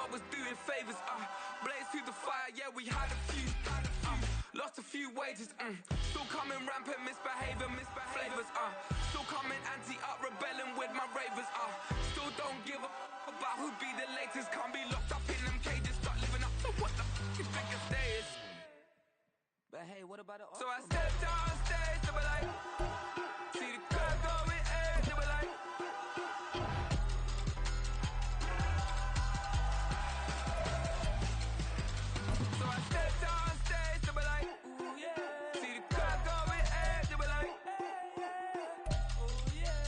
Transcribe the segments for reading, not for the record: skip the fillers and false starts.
God was doing favors, blaze through the fire, yeah, we had a few, lost a few wages, still coming rampant, misbehavior, flavors, still coming anti-up, rebelling with my ravers, still don't give a about who be the latest, can't be locked up in them cages, start living up to what the f you think your day is. But hey, what about the So I stepped on stage, they were like, see the crowd going, they were like, so I stepped on stage, they were like, ooh yeah. See the crowd going, they were like, ooh yeah.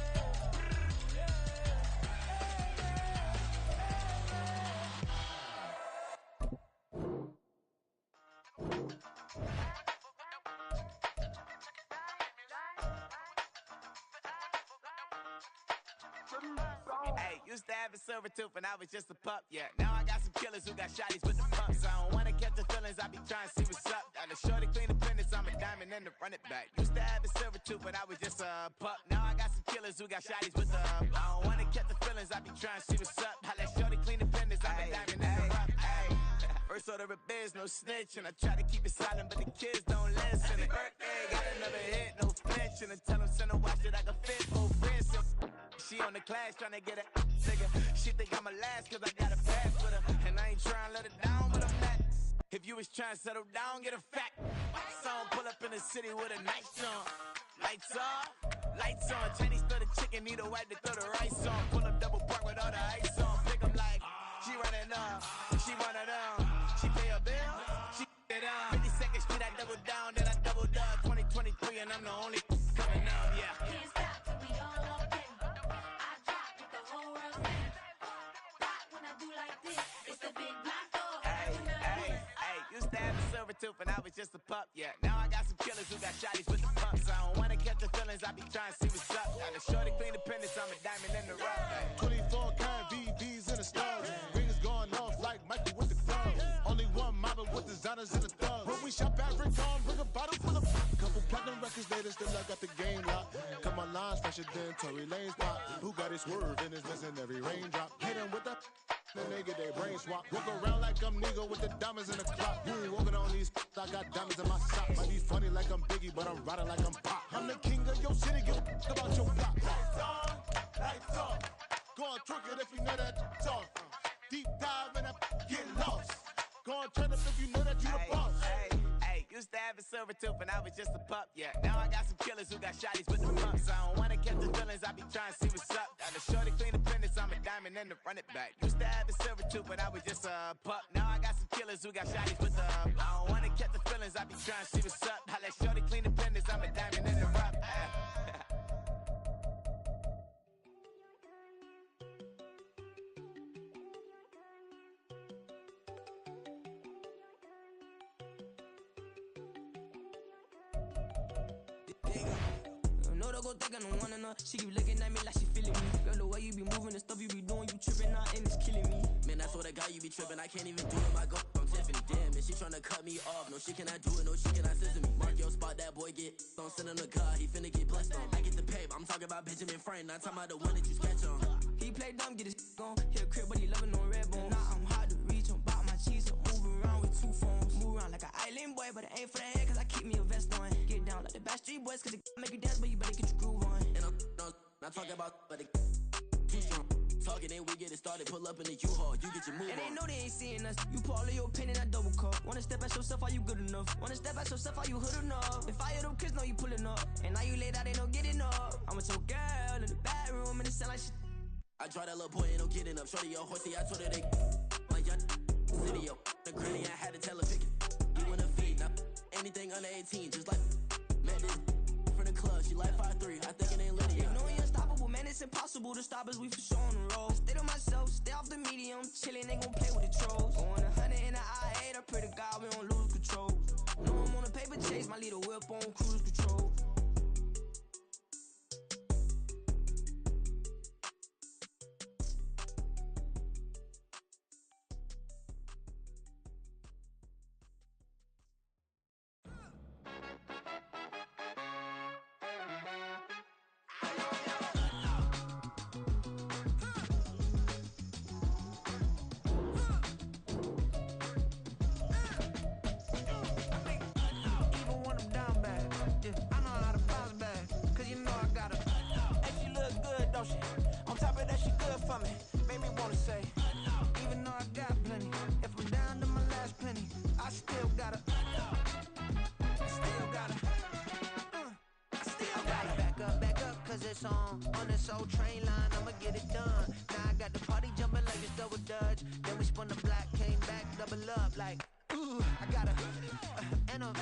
Hey, used to have a silver tooth and I was just a pup, yeah. Now I got some killers who got shotties with the pumps. I don't wanna catch the feelings, I be trying to see what's up. Got a shorty clean the pendants, I'm a diamond and to run it back. Used to have a silver tooth but I was just a pup. Now I got some killers who got shotties with the I don't wanna catch the feelings, I be trying to see what's up. I let shorty clean the pendants, I'm a diamond and to run. First order of biz, no snitch, and I try to keep it silent, but the kids don't listen. Happy birthday, got another hit, no flinch, and I tell them send a watch that I can fit for Prince. She on the class trying to get a nigga. She think I'm a last cause I got a pass with her, and I ain't trying to let her down, but I'm not. If you was trying to settle down, get a fact. Song pull up in the city with a nice on. Lights off, lights on. Chinese throw the chicken, need a wipe to throw the rice on. Pull up double park with all the ice on. Pick 'em like, she running up, she one of them. She pay a bill, she it up. 52nd Street, I double down, then I doubled up. 2023, and I'm the only coming up, yeah. Can't stop till we all walk in. I drop with the whole world spin. Rock when I do like this. It's the big black dog. Hey, used to have a silver tooth and I was just a pup, yeah. Now I got some killers who got shotties with the pumps. I don't wanna catch the feelings, I be trying to see what's up. Got a shorty clean the pendants, I'm a diamond in the rough. 24 karat VVs in the stars. Ringers going off like Michael with the club. Only one mobbing with designers in the thugs. When we shop at Rick Tom, bring a bottle full of couple platinum records later, still I got the game locked. Cut my lines fresher than Tory Lane's pop. Who got it swerve and is missing every raindrop. Hit him with the then they get their brain swap. Walk around like I'm nigga with the diamonds in the clock. You ain't walking on these I got diamonds in my socks. Might be funny like I'm Biggie, but I'm riding like I'm Pop. I'm the king of your city, give a about your block. Lights on, lights on. Go on, twerk it if you know that talk. Deep dive and get lost. Go on, turn up if you know that you the boss. Hey, used to have a silver tooth and I was just a pup, yeah. Now I got some killers who got shotties with the pumps. I don't wanna catch the feelings, I be trying to see what's up. Got a shorty clean the pendants, I'm a diamond and to run it back. Used to have a silver tooth but I was just a pup. Now I got some killers who got shotties with the I don't wanna catch the feelings, I be trying to see what's up. I let shorty clean the pendants, I'm a diamond and to run. Go think I don't wanna know. She keep looking at me like she feeling me. Girl, the way you be moving and stuff you be doing, you tripping out and it's killing me. Man, I swear to God, you be tripping. I can't even do it. My go from Tiffany. Damn, and she tryna cut me off. No, she cannot do it. No, she cannot scissor me. Mark your spot, that boy get don't send him the car. He finna get blessed on. I get the pay, but I'm talking about Benjamin Franklin. Not talking about the one that you sketch on. He play dumb, get his on. Hit a crib, but he loving on red bone. Now I'm hard to reach. I'm bout my cheese. I'm moving around with two phones. Move around like an island boy, but it ain't for the head, cause I keep me a vest on. Get down like the Backstreet Boys, cause it make you dance, but you better get your groove on. And I'm not talking about, but it too strong. Talking, and we get it started. Pull up in the U-Haul, you get your move and on. they know they ain't seeing us. You pull all of your pin in that double cup. Wanna step at yourself, are you good enough? Wanna step at yourself, are you hood enough? If I hear them kids know you pulling up, and now you laid out, they no getting up. I'm with your girl in the bedroom, and it sound like shit. I draw that little boy, ain't no getting up. Shorty, your horsey, I told her they like young city, yo. The granny, I had to tell her pick it. You in the feed, now anything under 18, just like met this from the club. She like 5'3", I think it ain't Lydia. You know we unstoppable, man, it's impossible to stop us. We for sure on the road. Stay to myself, stay off the medium, chillin', they gon' play with the trolls. Going 100 in the I-8, I pray to God we don't lose control. No, I'm on a paper chase, my little whip on cruise control. bullets on this old train line, I'ma get it done. Now I got the party jumping like it's double dutch. Then we spun the block, came back, double up like, ooh, I got a, and a,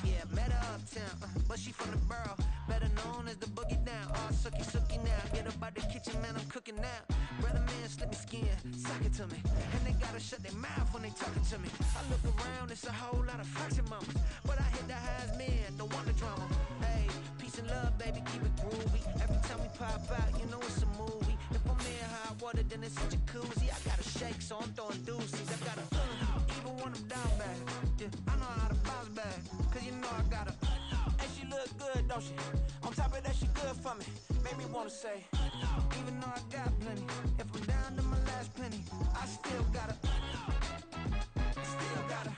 yeah, met her uptown, but she from the borough, better known as the boogie down. All sucky now, get up out the kitchen, man, I'm cooking now. Brother man, slip me skin, suck it to me, and they gotta shut their mouth when they talking to me. I look around, it's a whole lot of foxy mamas, but I hit the highs, man, don't want the drama. Hey, peace and love, baby, keep it groovy. Every time we pop out, you know it's a movie. If I'm in hot water, then it's a jacuzzi. I gotta shake, so I'm throwing deuces. I gotta, even when I'm down bad, yeah, I know how to bounce back, cause you know I gotta. And she look good, don't she? On top of that, she good for me. Made me wanna say, even though I got plenty, if I'm down to my last penny, I still gotta, I still gotta,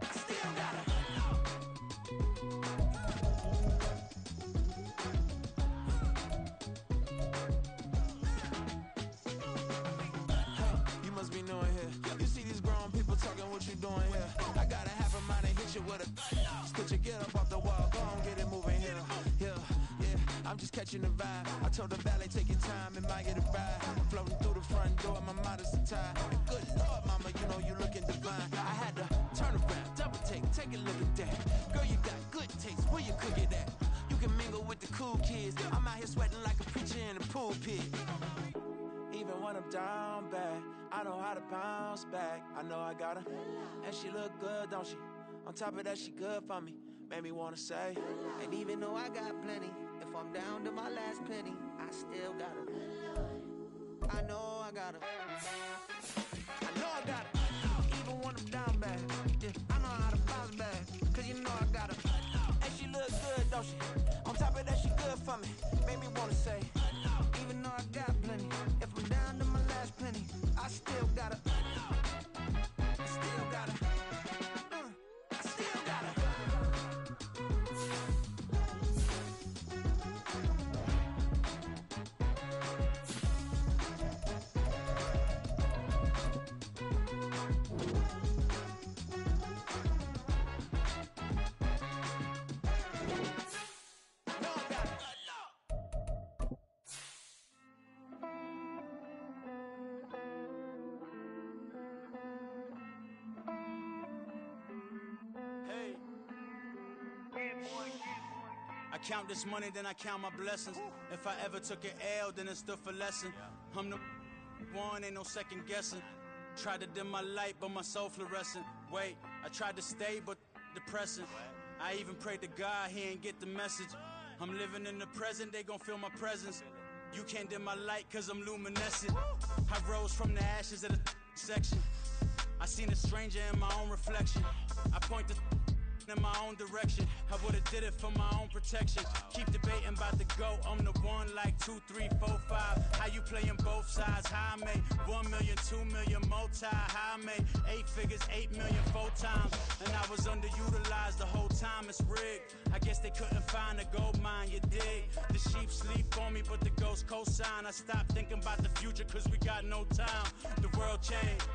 I still gotta. You must be new in here. You see these grown people talking, what you doing here? I got a half a mind and hit you with a. Could you get up off the wall? Go on, get it moving here. Yeah, I'm just catching the vibe. I told the valet, take your time and might get a ride. Floating through the front door, my modest attire. Good Lord, mama, you know you looking divine. I had to turn around, double take a look at that. Girl, you got good taste, where you cook it at? You can mingle with the cool kids. I'm out here sweating like a preacher in a pulpit. Even when I'm down bad, I know how to bounce back. I know I got her, and she look good, don't she? On top of that, she good for me. Made me wanna say, and even though I got plenty, if I'm down to my last penny, I still got her. I know I got her. I know I got her. Even when I'm down bad, yeah, I know how to bounce back, cause you know I got her. And she look good, don't she? On top of that, she good for me. Made me wanna say, even though I got plenty, if I'm down to my last penny, I still got her. I still got her. I still got her. I count this money, then I count my blessings. If I ever took an L, then it stood for lesson. I'm the one, ain't no second guessing. Tried to dim my light, but my soul fluorescent. Wait, I tried to stay, but depressing. I even prayed to God, he ain't get the message. I'm living in the present, they gon' feel my presence. You can't dim my light, cause I'm luminescent. I rose from the ashes of the section. I seen a stranger in my own reflection. I point the in my own direction. I would've did it for my own protection. Keep debating about the GOAT. I'm the one like 2, 3, 4, 5. How you playing both sides? How I made 1 million, 2 million, multi. How I made 8 figures, 8 million, 4 times. And I was underutilized the whole time. It's rigged. I guess they couldn't find a gold mine, you dig? The sheep sleep on me, but the ghost co-sign. I stopped thinking about the future, cause we got no time. The world changed.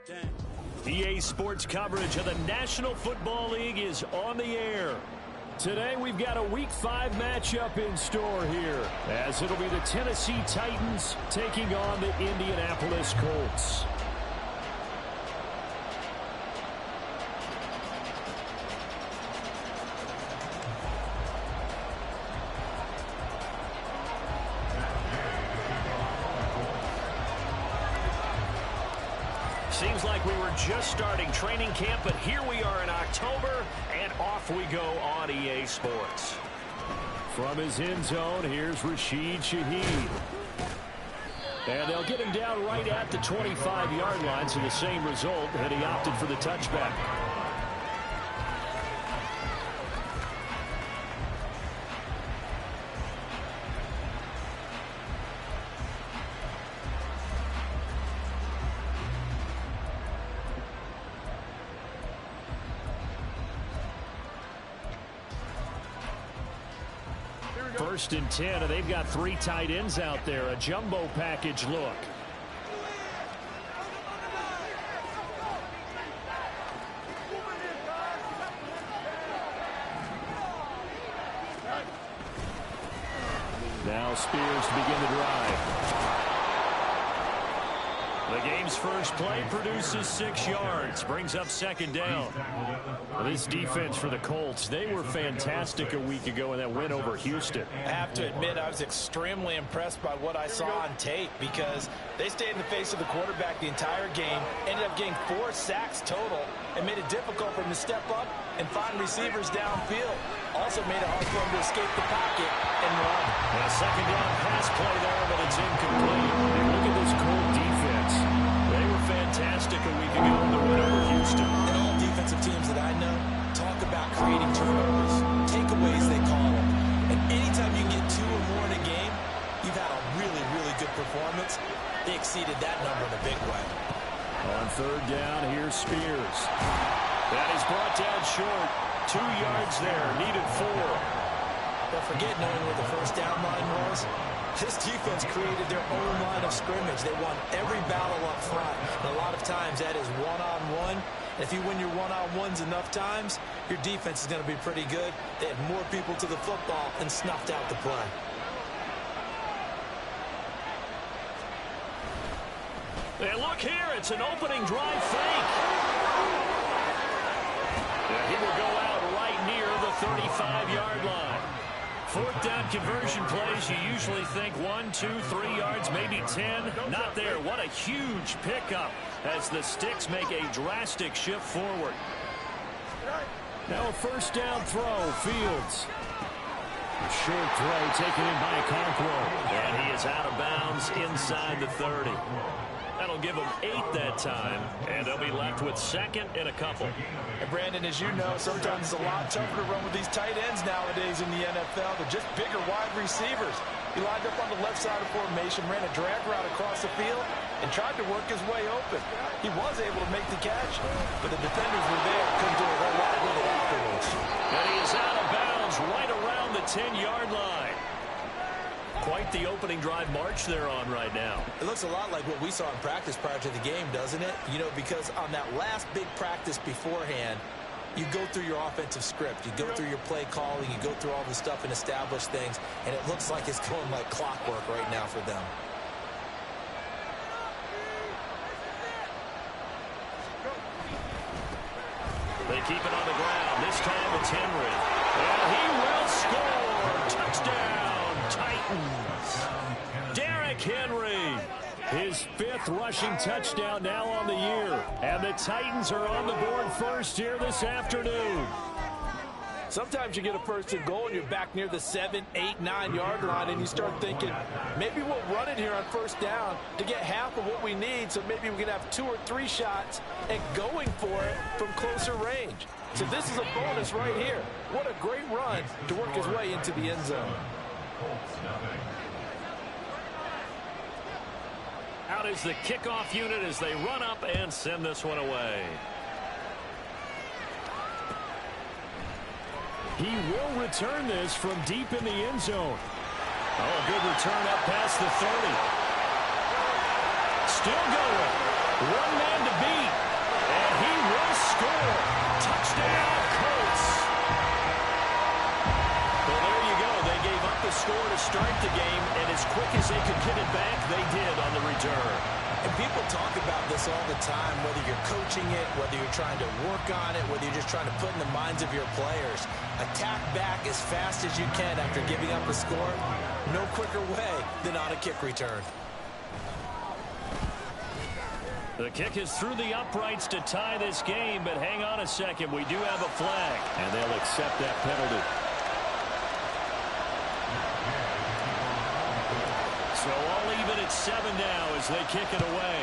Damn. EA Sports coverage of the National Football League is on the air. Today we've got a Week 5 matchup in store here, as it'll be the Tennessee Titans taking on the Indianapolis Colts. Seems like we were just starting training camp, but here we are in October, and off we go on EA Sports. From his end zone, here's Rashid Shaheed. And they'll get him down right at the 25-yard line, so the same result, and he opted for the touchback. First and 10, and they've got 3 tight ends out there. A jumbo package look. Now Spears to begin the drive. The game's first play produces 6 yards, brings up second down. This defense for the Colts, they were fantastic a week ago in that win over Houston. I have to admit, I was extremely impressed by what I saw on tape because they stayed in the face of the quarterback the entire game, ended up getting 4 sacks total, and made it difficult for him to step up and find receivers downfield. Also made it hard for him to escape the pocket and run. And a second down pass play there, but it's incomplete. And look at this Colt defense. They were fantastic a week ago in the win over Houston. And all defensive teams that I know talk about creating turnovers. Takeaways, they call them. And anytime you can get 2 or more in a game, you've had a really, really good performance. They exceeded that number in a big way. On third down, here's Spears. That is brought down short. 2 yards there, needed 4. But forget knowing where the first down line was. This defense created their own line of scrimmage. They won every battle up front. And a lot of times that is one-on-one. And if you win your one-on-ones enough times, your defense is going to be pretty good. They had more people to the football and snuffed out the play. And look here, it's an opening drive fake. Yeah, he will go out right near the 35-yard line. Fourth down conversion plays, you usually think 1, 2, 3 yards, maybe 10. Not there. What a huge pickup as the Sticks make a drastic shift forward. Now a first down throw, Fields. A short throw taken in by Conquo. And he is out of bounds inside the 30. That'll give them 8 that time, and they'll be left with second and a couple. And Brandon, as you know, sometimes it's a lot tougher to run with these tight ends nowadays in the NFL. They're just bigger wide receivers. He lined up on the left side of formation, ran a drag route across the field, and tried to work his way open. He was able to make the catch, but the defenders were there, couldn't do a whole lot with it afterwards. And he is out of bounds right around the 10-yard line. Quite the opening drive march they're on right now. It looks a lot like what we saw in practice prior to the game, doesn't it? You know, because on that last big practice beforehand, you go through your offensive script. You go through your play calling. You go through all the stuff and establish things. And it looks like it's going like clockwork right now for them. They keep it on the ground. This time it's Henry. And he will score. Touchdown. Titans. Derrick Henry, his 5th rushing touchdown now on the year. And the Titans are on the board first here this afternoon. Sometimes you get a first and goal and you're back near the 7, 8, 9-yard line and you start thinking, maybe we'll run it here on first down to get half of what we need, so maybe we can have 2 or 3 shots and going for it from closer range. So this is a bonus right here. What a great run to work his way into the end zone. Out is the kickoff unit as they run up and send this one away. He will return this from deep in the end zone. Oh, good return up past the 30. Still going. One man to beat. And he will score. Touchdown, Colts. Well, there you go. They gave up the score to start the game, and as quick as they could get it back, they did on the return. And people talk about this all the time, whether you're coaching it, whether you're trying to work on it, whether you're just trying to put in the minds of your players. Attack back as fast as you can after giving up a score. No quicker way than on a kick return. The kick is through the uprights to tie this game, but hang on a second. We do have a flag, and they'll accept that penalty. So all even at 7 now as they kick it away.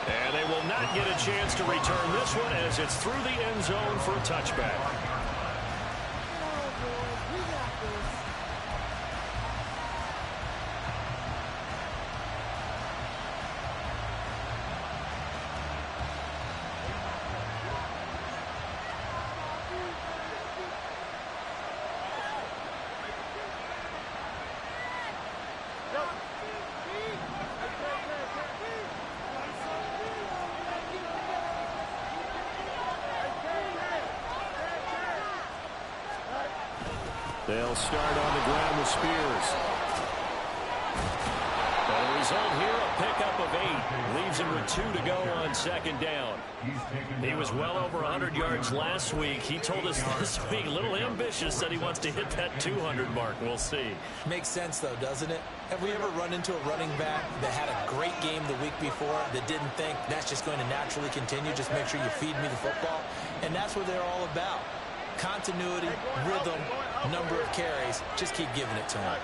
And they will not get a chance to return this one as it's through the end zone for a touchback. They'll start on the ground with Spears. And the result here, a pickup of 8. Leaves him with 2 to go on second down. He was well over 100 yards last week. He told us this week, a little ambitious, said he wants to hit that 200 mark. We'll see. Makes sense, though, doesn't it? Have we ever run into a running back that had a great game the week before that didn't think that's just going to naturally continue? Just make sure you feed me the football. And that's what they're all about. Continuity, rhythm, number of carries. Just keep giving it to him.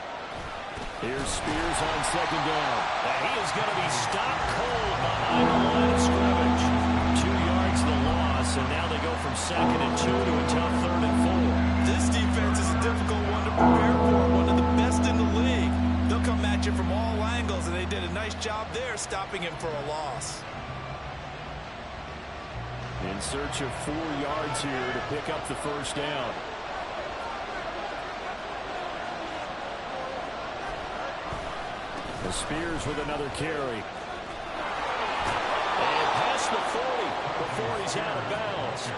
Here's Spears on second down. And he is going to be stopped cold behind the line of scrimmage. 2 yards the loss, and now they go from 2nd and 2 to a tough 3rd and 4. This defense is a difficult one to prepare for. One of the best in the league. They'll come at you from all angles, and they did a nice job there stopping him for a loss. In search of 4 yards here to pick up the first down. Spears with another carry. And past the 40 before he's out of bounds.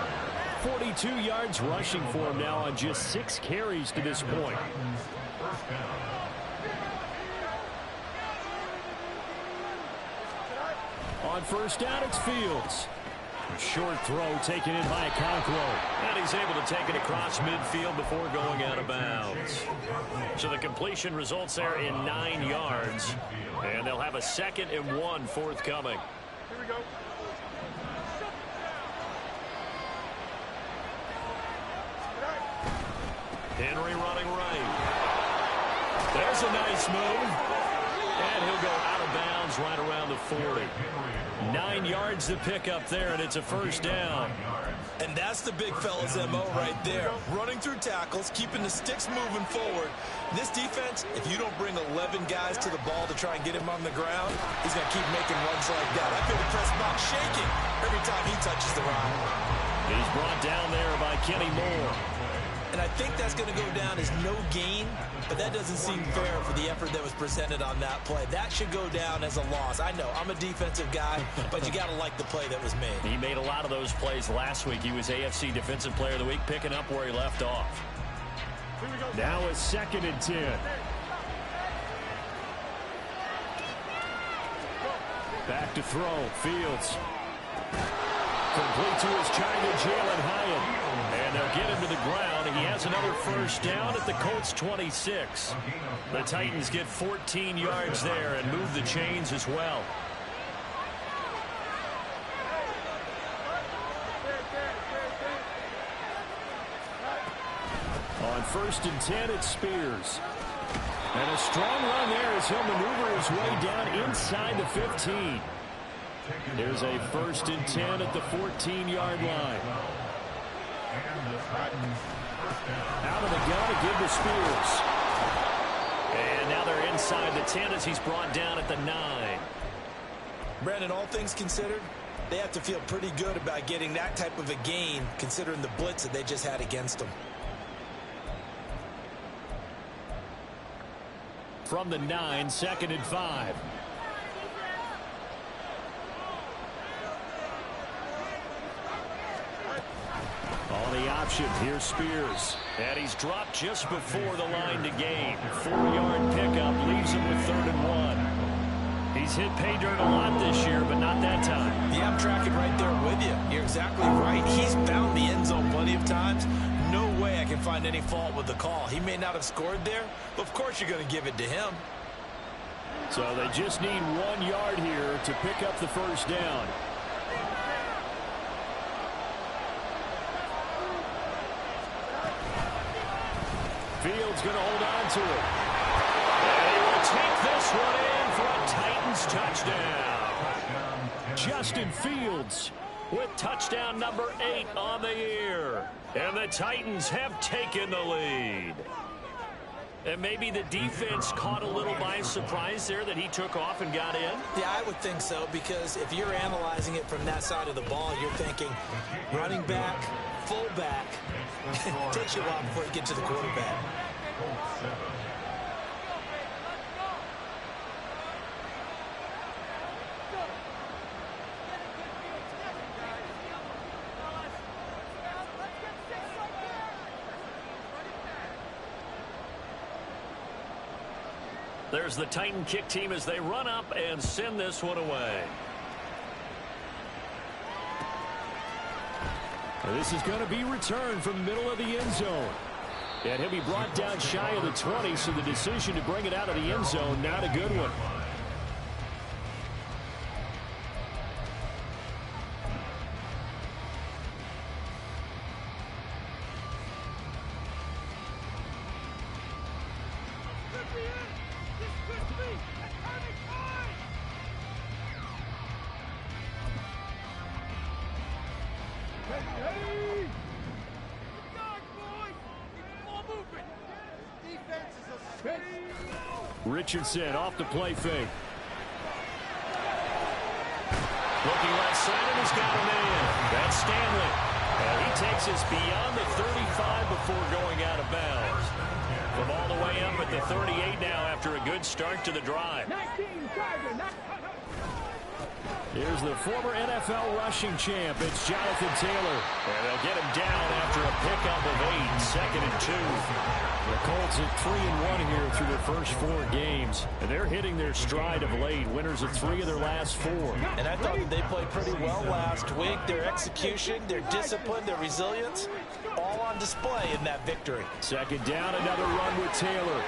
42 yards rushing for him now on just 6 carries to this point. On first down, it's Fields. Short throw taken in by Okonkwo. And he's able to take it across midfield before going out of bounds. So the completion results there in 9 yards. And they'll have a 2nd and 1 forthcoming. Here we go. Henry running right. There's a nice move. And he'll go out of bounds right around the 40. 9 yards to pick up there, and it's a first down. And that's the big fella's MO right there. Running through tackles, keeping the sticks moving forward. This defense, if you don't bring 11 guys to the ball to try and get him on the ground, he's going to keep making runs like that. I feel the press box shaking every time he touches the rock. He's brought down there by Kenny Moore. And I think that's going to go down as no gain, but that doesn't seem fair for the effort that was presented on that play. That should go down as a loss. I know, I'm a defensive guy, but you got to like the play that was made. He made a lot of those plays last week. He was AFC Defensive Player of the Week, picking up where he left off. Now a 2nd and 10. Back to throw. Fields. Complete to his China Jalen Hyatt. And they'll get him to the ground. He has another first down at the Colts 26. The Titans get 14 yards there and move the chains as well. On 1st and 10, it's Spears. And a strong run there as he'll maneuver his way down inside the 15. There's a 1st and 10 at the 14-yard line. Out of the gun to give to Spears. And now they're inside the 10 as he's brought down at the 9. Brandon, all things considered, they have to feel pretty good about getting that type of a gain considering the blitz that they just had against them. From the 9, 2nd and 5. On the option, here's Spears. And he's dropped just before the line to gain. 4-yard pickup leaves him with 3rd and 1. He's hit pay dirt a lot this year, but not that time. Yeah, I'm tracking right there with you. You're exactly right. He's found the end zone plenty of times. No way I can find any fault with the call. He may not have scored there, but of course you're going to give it to him. So they just need 1 yard here to pick up the first down. Fields going to hold on to it. And he will take this one in for a Titans touchdown. Justin Fields with touchdown number 8 on the year. And the Titans have taken the lead. And maybe the defense caught a little by surprise there that he took off and got in? Yeah, I would think so, because if you're analyzing it from that side of the ball, you're thinking running back, fullback. It takes you a while before you get to the quarterback. there's the Titan kick team as they run up and send this one away. This is going to be returned from the middle of the end zone. And he'll be brought down shy of the 20, so the decision to bring it out of the end zone, not a good one. Richardson off the play fake. Looking left side, and he's got a man. That's Stanley. And he takes us beyond the 35 before going out of bounds. From all the way up at the 38 now after a good start to the drive. Here's the former NFL rushing champ. It's Jonathan Taylor. And they'll get him down after a pickup of 8, 2nd and 2. The Colts at 3-1 here through their first 4 games. And they're hitting their stride of late. Winners of 3 of their last 4. And I thought that they played pretty well last week. Their execution, their discipline, their resilience, all on display in that victory. 2nd down, another run with Taylor.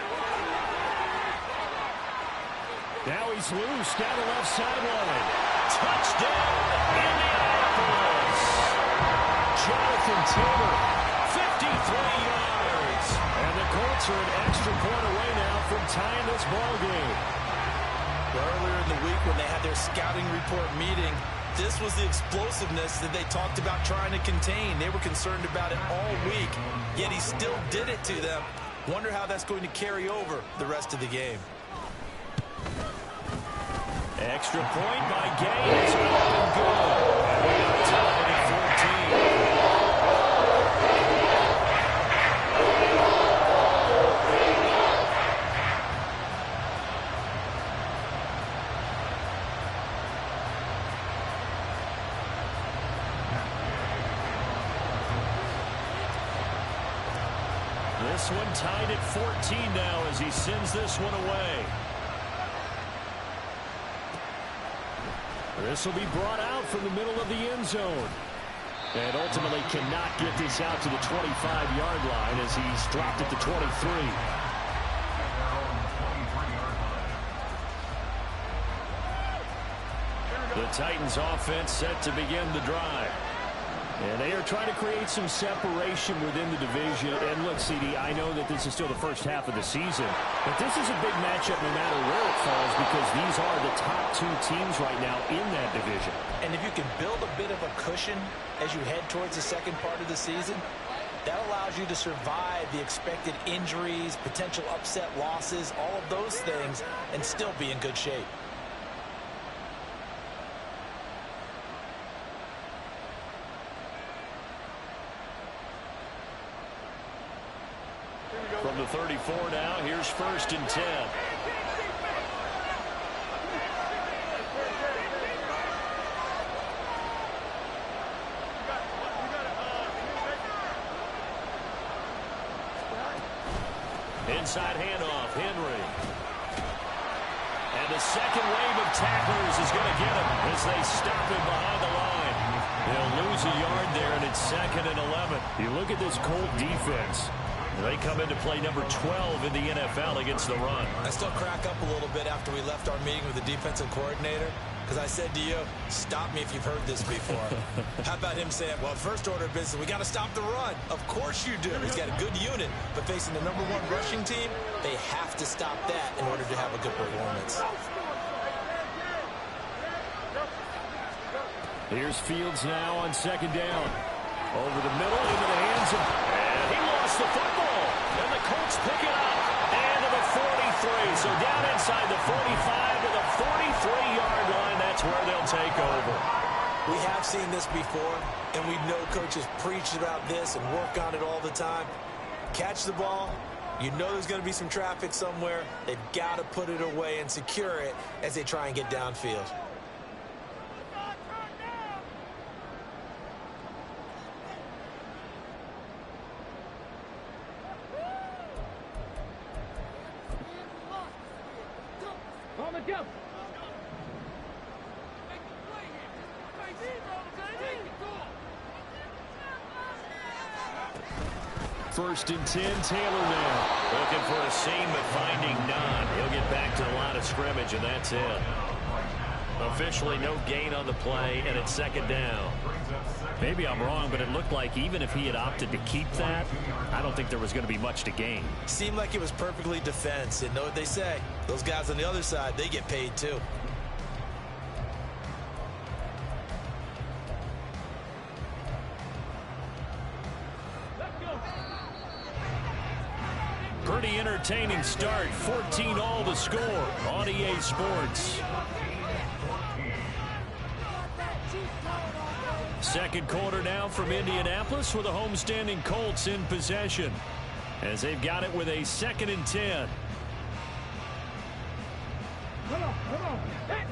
Now he's loose down the left sideline. Touchdown, Indianapolis! Jonathan Taylor, 53 yards. And the Colts are an extra point away now from tying this ball game. Earlier in the week when they had their scouting report meeting, this was the explosiveness that they talked about trying to contain. They were concerned about it all week, yet he still did it to them. Wonder how that's going to carry over the rest of the game. Extra point by Gay. It's up and good. And we are tied at 14. This one tied at 14 now as he sends this one away. This will be brought out from the middle of the end zone. And ultimately cannot get this out to the 25-yard line as he's dropped at the 23. The Titans offense set to begin the drive. And they are trying to create some separation within the division. And look, CD, I know that this is still the first half of the season, but this is a big matchup no matter where it falls because these are the top 2 teams right now in that division. And if you can build a bit of a cushion as you head towards the second part of the season, that allows you to survive the expected injuries, potential upset losses, all of those things, and still be in good shape. From the 34 now, here's 1st and 10. Inside handoff, Henry. And a second wave of tacklers is going to get him as they stop him behind the line. They'll lose a yard there, and it's 2nd and 11. You look at this Colt defense. They come into play number 12 in the NFL against the run. I still crack up a little bit after we left our meeting with the defensive coordinator because I said to you, stop me if you've heard this before. How about him saying, well, first order of business, we got to stop the run. Of course you do. He's got a good unit, but facing the number 1 rushing team, they have to stop that in order to have a good performance. Here's Fields now on 2nd down. Over the middle, into the hands of... And he lost the football. And the Colts pick it up. And to the 43. So down inside the 45 to the 43-yard line. That's where they'll take over. We have seen this before, and we know coaches preach about this and work on it all the time. Catch the ball. You know there's going to be some traffic somewhere. They've got to put it away and secure it as they try and get downfield. On the jump. First and 10, Taylor now. Looking for a seam, but finding none. He'll get back to the line of scrimmage, and that's it. Officially no gain on the play, and it's second down. Maybe I'm wrong, but it looked like even if he had opted to keep that, I don't think there was going to be much to gain. Seemed like it was perfectly defense. And know what they say. Those guys on the other side, they get paid too. Pretty entertaining start. 14-all to score on EA Sports. Second quarter now from Indianapolis with the homestanding Colts in possession as they've got it with a 2nd and 10. Come on. Hey.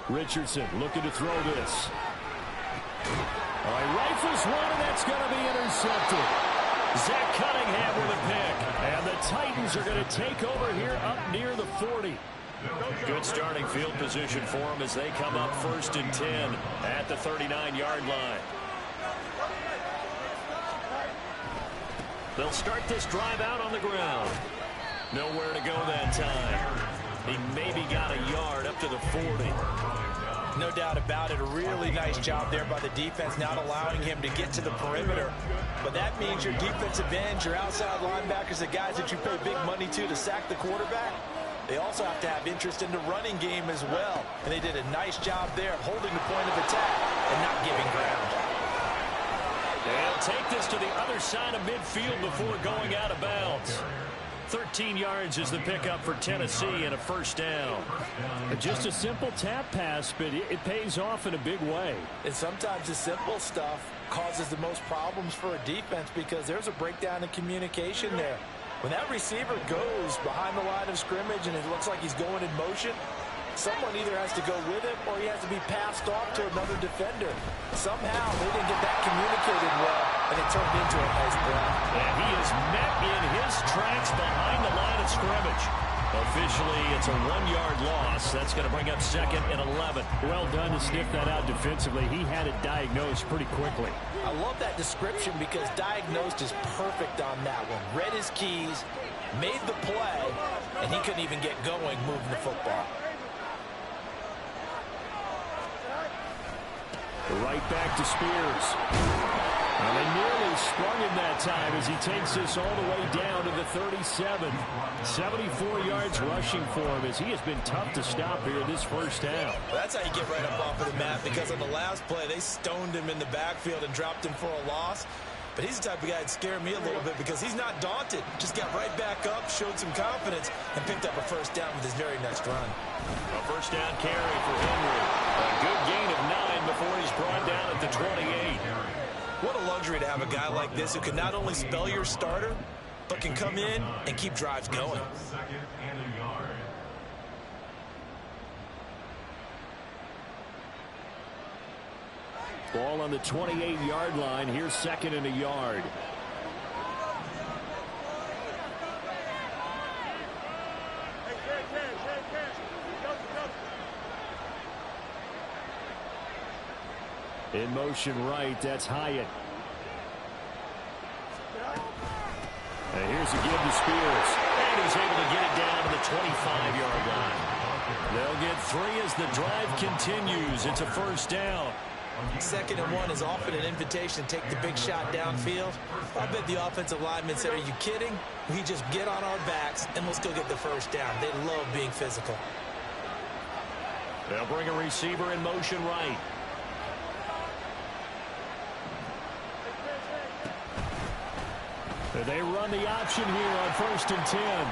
Richardson looking to throw this. All right, rifles one, and that's going to be intercepted. Zach Cunningham with a pick. And the Titans are going to take over here up near the 40. Good starting field position for them as they come up 1st and 10 at the 39-yard line. They'll start this drive out on the ground. Nowhere to go that time. He maybe got a yard up to the 40. No doubt about it. A really nice job there by the defense, not allowing him to get to the perimeter. But that means your defensive ends, your outside linebackers, the guys that you pay big money to sack the quarterback, they also have to have interest in the running game as well. And they did a nice job there of holding the point of attack and not giving ground. They'll take this to the other side of midfield before going out of bounds. 13 yards is the pickup for Tennessee and a 1st down. Just a simple tap pass, but it pays off in a big way. And sometimes the simple stuff causes the most problems for a defense because there's a breakdown in communication there. When that receiver goes behind the line of scrimmage and it looks like he's going in motion, someone either has to go with him or he has to be passed off to another defender. Somehow they didn't get that communicated well, and it turned into a nice play. And he is met in his tracks behind the line of scrimmage. Officially, it's a 1-yard loss. That's going to bring up 2nd and 11. Well done to sniff that out defensively. He had it diagnosed pretty quickly. I love that description because diagnosed is perfect on that one. Read his keys, made the play, and he couldn't even get going moving the football. Right back to Spears. And they nearly sprung him that time as he takes this all the way down to the 37. 74 yards rushing for him as he has been tough to stop here this 1st down. Well, that's how you get right up off of the mat because on the last play they stoned him in the backfield and dropped him for a loss. But he's the type of guy that scared me a little bit because he's not daunted. Just got right back up, showed some confidence, and picked up a 1st down with his very next run. A 1st down carry for Henry. A good gain of 9 before he's brought down at the 28. What a luxury to have a guy like this who can not only spell your starter, but can come in and keep drives going. Ball on the 28-yard line. Here's 2nd and a yard. In motion right, that's Hyatt. And here's a give to Spears. And he's able to get it down to the 25-yard line. They'll get 3 as the drive continues. It's a 1st down. 2nd and 1 is often an invitation to take the big shot downfield. I bet the offensive lineman said, are you kidding? We just get on our backs and let's go get the 1st down. They love being physical. They'll bring a receiver in motion right. They run the option here on 1st and 10.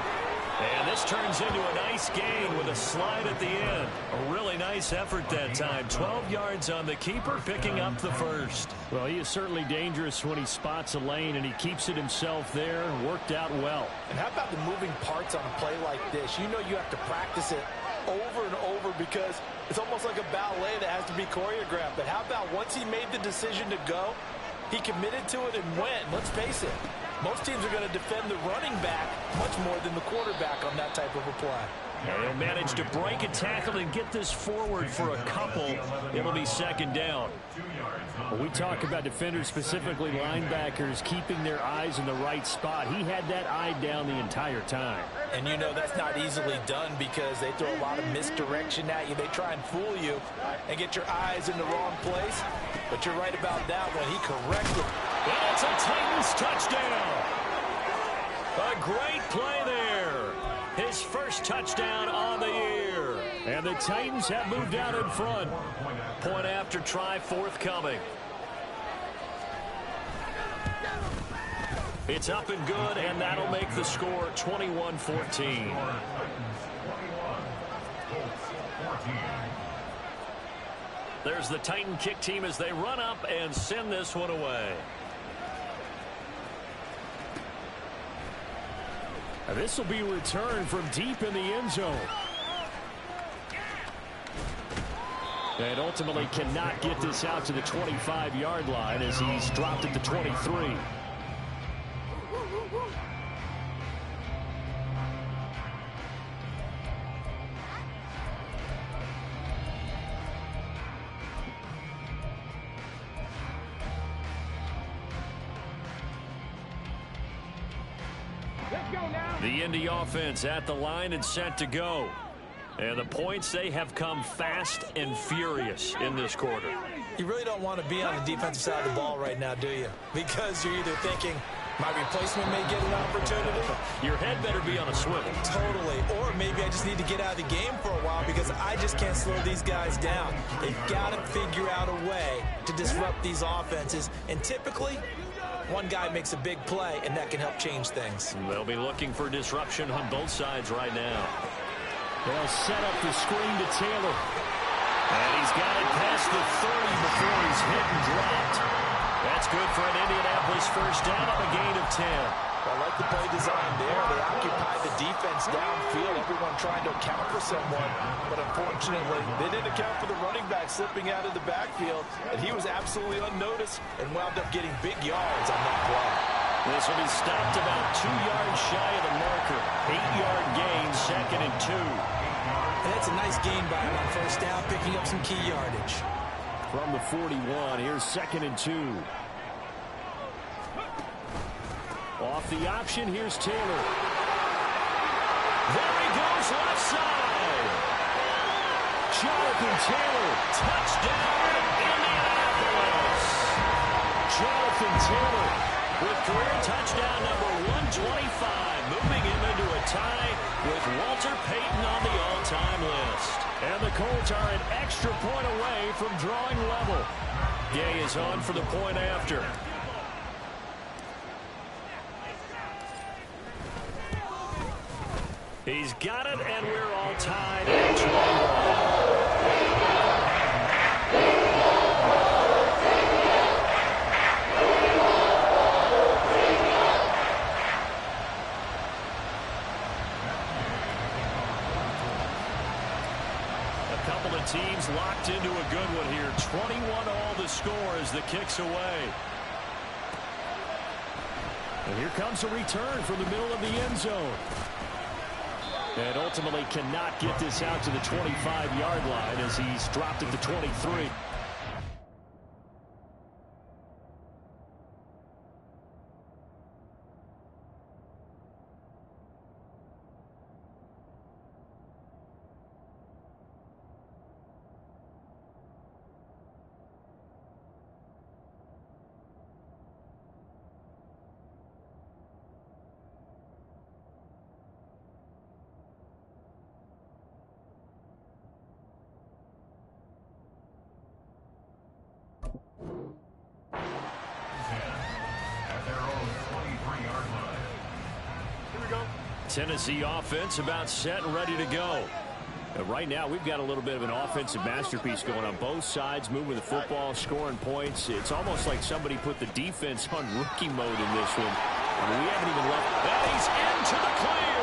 And this turns into a nice gain with a slide at the end. A really nice effort that time. 12 yards on the keeper, picking up the 1st. Well, he is certainly dangerous when he spots a lane, and he keeps it himself there. Worked out well. And how about the moving parts on a play like this? You know you have to practice it over and over because it's almost like a ballet that has to be choreographed. But how about once he made the decision to go, he committed to it and went. Let's face it, most teams are going to defend the running back much more than the quarterback on that type of a play. They'll manage to break a tackle and get this forward for a couple. It'll be second down. When we talk about defenders, specifically linebackers, keeping their eyes in the right spot, he had that eye down the entire time. And you know that's not easily done because they throw a lot of misdirection at you. They try and fool you and get your eyes in the wrong place. But you're right about that one. He corrected. And it's a Titans touchdown. A great play there. His first touchdown on the year. And the Titans have moved out in front. Point after try forthcoming. It's up and good, and that'll make the score 21-14. There's the Titan kick team as they run up and send this one away. And this will be returned from deep in the end zone. And ultimately cannot get this out to the 25-yard line as he's dropped at the 23. The Indy offense at the line and set to go. And the points, they have come fast and furious in this quarter. You really don't want to be on the defensive side of the ball right now, do you? Because you're either thinking, my replacement may get an opportunity. Your head better be on a swivel. Totally. Or maybe I just need to get out of the game for a while because I just can't slow these guys down. They've got to figure out a way to disrupt these offenses. And typically, one guy makes a big play, and that can help change things. They'll be looking for disruption on both sides right now. They'll set up the screen to Taylor. And he's got it past the 30 before he's hit and dropped. That's good for an Indianapolis first down on a gain of 10. I like the play design there. They occupy the defense downfield, everyone trying to account for someone. But unfortunately, they didn't account for the running back slipping out of the backfield, and he was absolutely unnoticed and wound up getting big yards on that play. This will be stopped about 2 yards shy of the marker. 8-yard gain, 2nd and 2. And that's a nice gain by him on first down, picking up some key yardage. From the 41, here's 2nd and 2. Off the option, here's Taylor. There he goes, left side. Jonathan Taylor, touchdown, Indianapolis. Jonathan Taylor with career touchdown number 125, moving him into a tie with Walter Payton on the all-time list. And the Colts are an extra point away from drawing level. Gay is on for the point after. He's got it, and we're all tied at 21. A couple of teams locked into a good one here. 21 all the score as the kick's away. And here comes a return from the middle of the end zone. And ultimately cannot get this out to the 25-yard line as he's dropped at the 23. Tennessee offense about set and ready to go. And right now, we've got a little bit of an offensive masterpiece going on both sides, moving the football, scoring points. It's almost like somebody put the defense on rookie mode in this one. I mean, we haven't even left. And he's into the clear.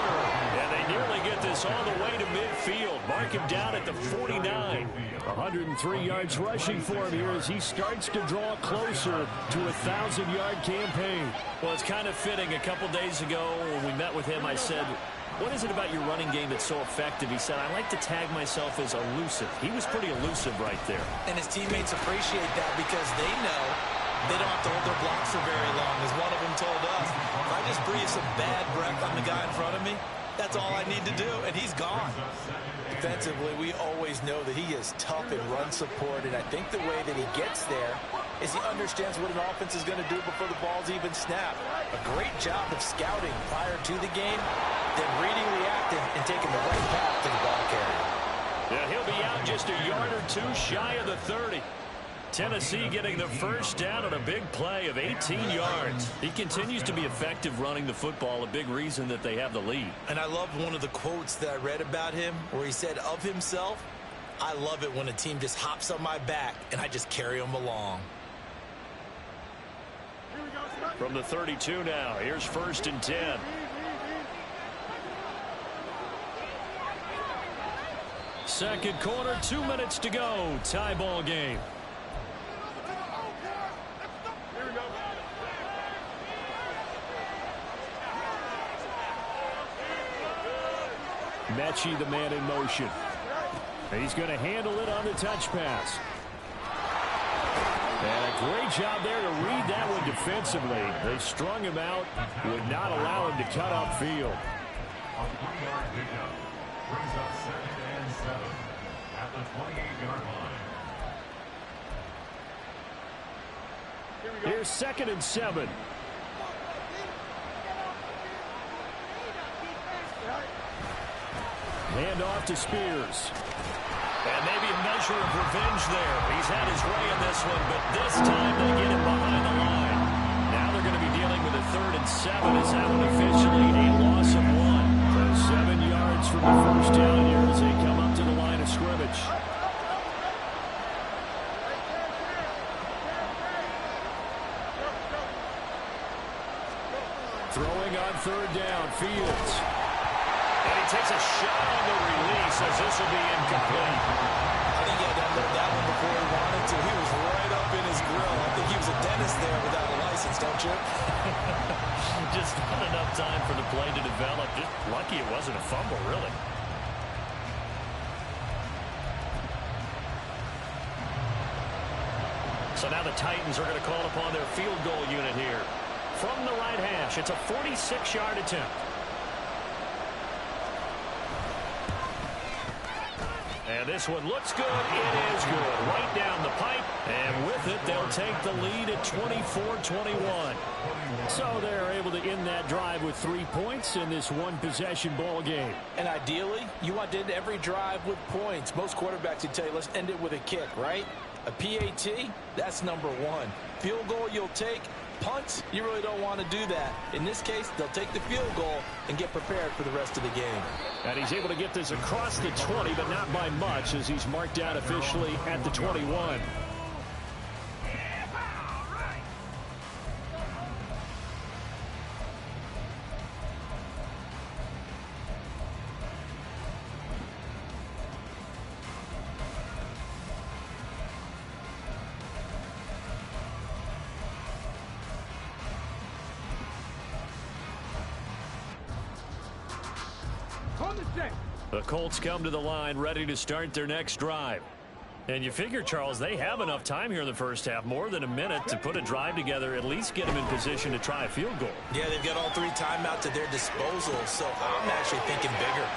And they knew nearly get this all the way to midfield. Mark him down at the 49. 103 yards rushing for him here as he starts to draw closer to a 1,000-yard campaign. Well, it's kind of fitting. A couple days ago when we met with him, I said, what is it about your running game that's so effective? He said, I like to tag myself as elusive. He was pretty elusive right there. And his teammates appreciate that because they know they don't have to hold their blocks for very long, as one of them told us. If I just breathe some bad breath on the guy in front of me, that's all I need to do, and he's gone. Defensively, we always know that he is tough in run support, and I think the way that he gets there is he understands what an offense is going to do before the ball's even snapped. A great job of scouting prior to the game, then reading, reacting, and taking the right path to the ball carrier. Yeah, he'll be out just a yard or two shy of the 30. Tennessee getting the first down on a big play of 18 yards. He continues to be effective running the football, a big reason that they have the lead. And I love one of the quotes that I read about him where he said of himself, I love it when a team just hops on my back and I just carry them along. From the 32 now, here's 1st and 10. Second quarter, 2 minutes to go. Tie ball game. Mechie, the man in motion. He's going to handle it on the touch pass. And a great job there to read that one defensively. They strung him out, would not allow him to cut upfield. Brings up 2nd and 7 at the 28-yard line. Here's 2nd and 7. Hand off to Spears. And maybe a measure of revenge there. He's had his way in this one, but this time they get it behind the line. Now they're going to be dealing with a 3rd and 7. Is that one officially a loss of 1? So 7 yards from the first down here as they come up to the line of scrimmage. Throwing on 3rd down, Fields. And he takes a shot on the release as this will be incomplete. I think he had to unload that one before he wanted to. He was right up in his grill. I think he was a dentist there without a license, don't you? Just not enough time for the play to develop. Just lucky it wasn't a fumble, really. So now the Titans are going to call upon their field goal unit here. From the right hash, it's a 46-yard attempt. And this one looks good. It is good. Right down the pipe. And with it, they'll take the lead at 24-21. So they're able to end that drive with 3 points in this one-possession ball game. And ideally, you want to end every drive with points. Most quarterbacks would tell you, let's end it with a kick, right? A PAT, that's number 1. Field goal you'll take. Punts, you really don't want to do that. In this case, they'll take the field goal and get prepared for the rest of the game. And he's able to get this across the 20, but not by much as he's marked out officially at the 21. The Colts come to the line ready to start their next drive. And you figure, Charles, they have enough time here in the first half, more than a minute, to put a drive together, at least get them in position to try a field goal. Yeah, they've got all 3 timeouts at their disposal, so I'm actually thinking bigger.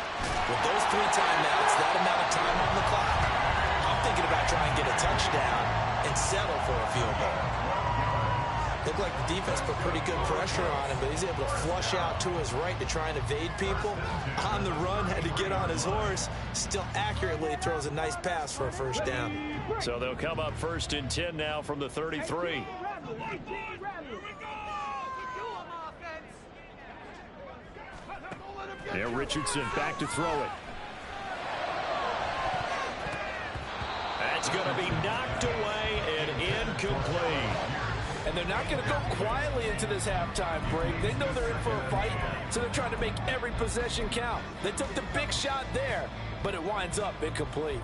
With those 3 timeouts, that amount of time on the clock, I'm thinking about trying to get a touchdown and settle for a field goal. Looked like the defense put pretty good pressure on him, but he's able to flush out to his right to try and evade people. On the run, had to get on his horse. Still accurately throws a nice pass for a first down. So they'll come up 1st and 10 now from the 33. There, Richardson back to throw it. That's going to be knocked away and incomplete. And they're not going to go quietly into this halftime break. They know they're in for a fight, so they're trying to make every possession count. They took the big shot there, but it winds up incomplete.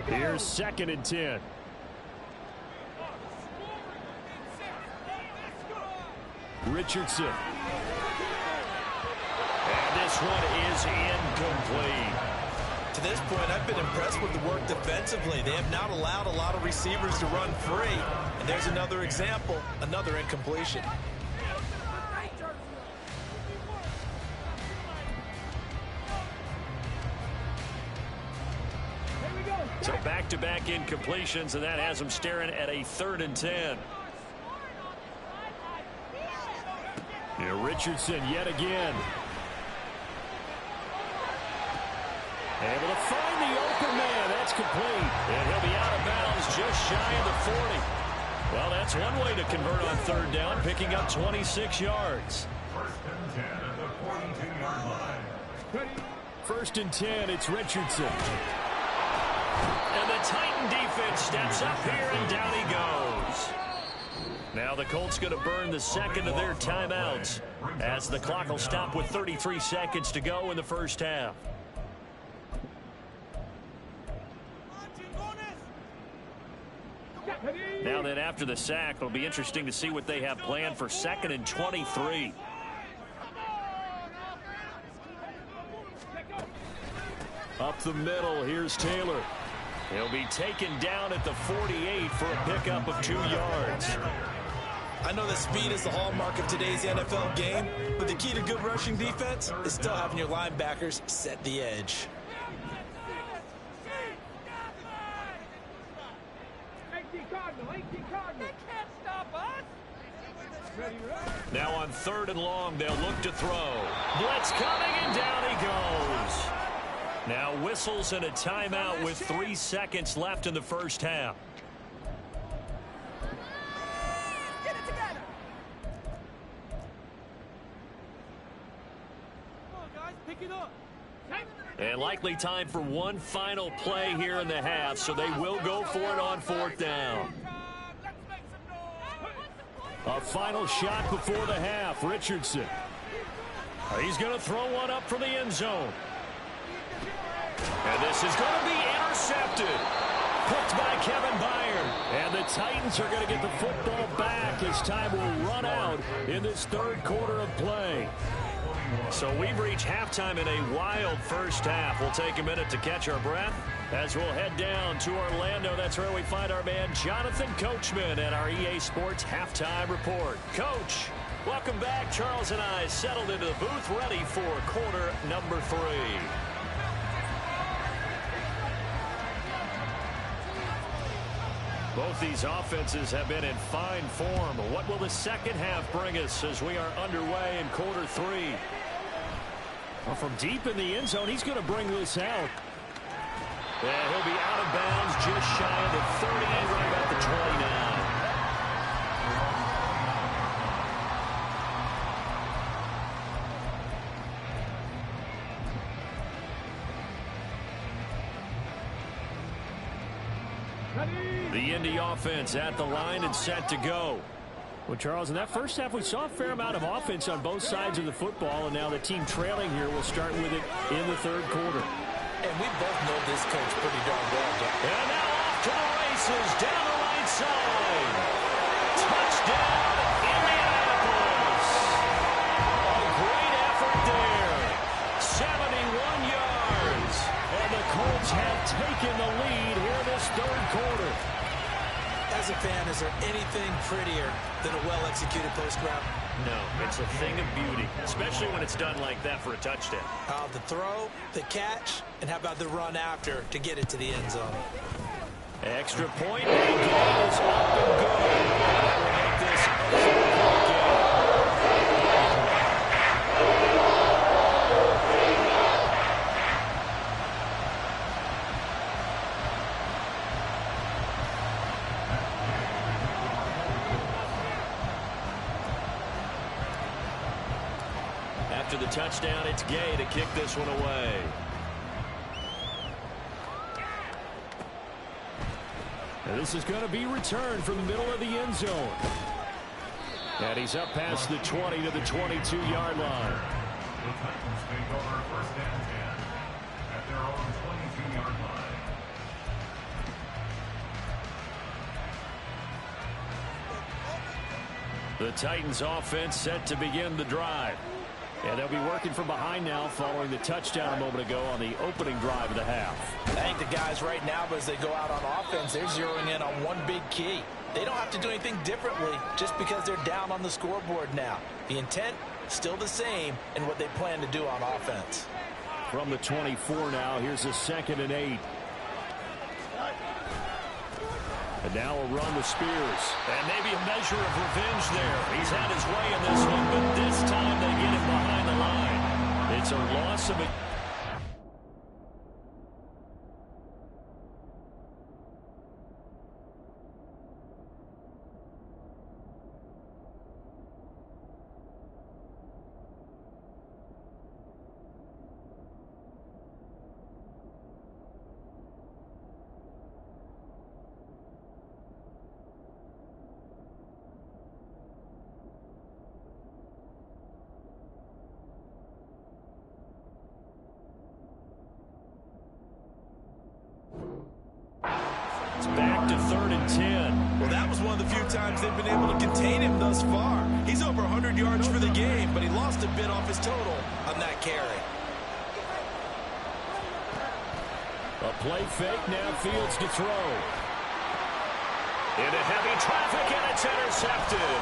Here's 2nd and 10. Richardson. And this one is incomplete. To this point, I've been impressed with the work defensively. They have not allowed a lot of receivers to run free. And there's another example, another incompletion. So back-to-back incompletions, and that has them staring at a 3rd and 10. Yeah, Richardson yet again. Able to find the open man. That's complete. And he'll be out of bounds just shy of the 40. Well, that's one way to convert on 3rd down, picking up 26 yards. 1st and 10 at the 42-yard line. 1st and 10, it's Richardson. And the Titan defense steps up here, and down he goes. Now the Colts going to burn the 2nd of their timeouts as the clock will stop with 33 seconds to go in the first half. Now then, after the sack, it'll be interesting to see what they have planned for 2nd and 23. Up the middle, here's Taylor. He'll be taken down at the 48 for a pickup of 2 yards. I know that speed is the hallmark of today's NFL game, but the key to good rushing defense is still having your linebackers set the edge. Now on 3rd and long, they'll look to throw. Blitz coming, and down he goes. Now whistles and a timeout with 3 seconds left in the first half. Get it together. Come on, guys, pick it up. And likely time for one final play here in the half, so they will go for it on 4th down. A final shot before the half, Richardson. He's going to throw one up for the end zone. And this is going to be intercepted. Picked by Kevin Byard. And the Titans are going to get the football back as time will run out in this 3rd quarter of play. So we've reached halftime in a wild first half. We'll take a minute to catch our breath as we'll head down to Orlando. That's where we find our man Jonathan Coachman at our EA Sports Halftime Report. Coach, welcome back. Charles and I settled into the booth ready for quarter number 3. Both these offenses have been in fine form. What will the second half bring us as we are underway in quarter 3? Well, from deep in the end zone, he's going to bring this out. Yeah, he'll be out of bounds just shy of the 30, right about the 29. The Indy offense at the line and set to go. Well, Charles, in that first half, we saw a fair amount of offense on both sides of the football, and now the team trailing here will start with it in the 3rd quarter. And we both know this coach pretty darn well, Jeff. And now off to the races, down the right side. Touchdown, Indianapolis. A great effort there. 71 yards. And the Colts have taken the lead here in this 3rd quarter. As a fan, is there anything prettier than a well-executed post route? No, it's a thing of beauty, especially when it's done like that for a touchdown. The throw, the catch, and how about the run after to get it to the end zone? Extra point, and the game is up and good. That will make this a 4-point game. after the touchdown. It's Gay to kick this one away. And this is going to be returned from the middle of the end zone. And he's up past the 20 to the 22-yard line. The Titans take over 1st and 10 at their own 22-yard line. The Titans offense set to begin the drive. And they'll be working from behind now following the touchdown a moment ago on the opening drive of the half. I think the guys right now, as they go out on offense, they're zeroing in on one big key. They don't have to do anything differently just because they're down on the scoreboard now. The intent, still the same in what they plan to do on offense. From the 24 now, here's a 2nd and 8. And now a run with Spears. And maybe a measure of revenge there. He's had his way in this one, but this time they get him behind the line. It's a loss of a... Back to 3rd and 10. Well, that was one of the few times they've been able to contain him thus far. He's over 100 yards for the game, but he lost a bit off his total on that carry. A play fake, now Fields to throw. Into heavy traffic, and it's intercepted.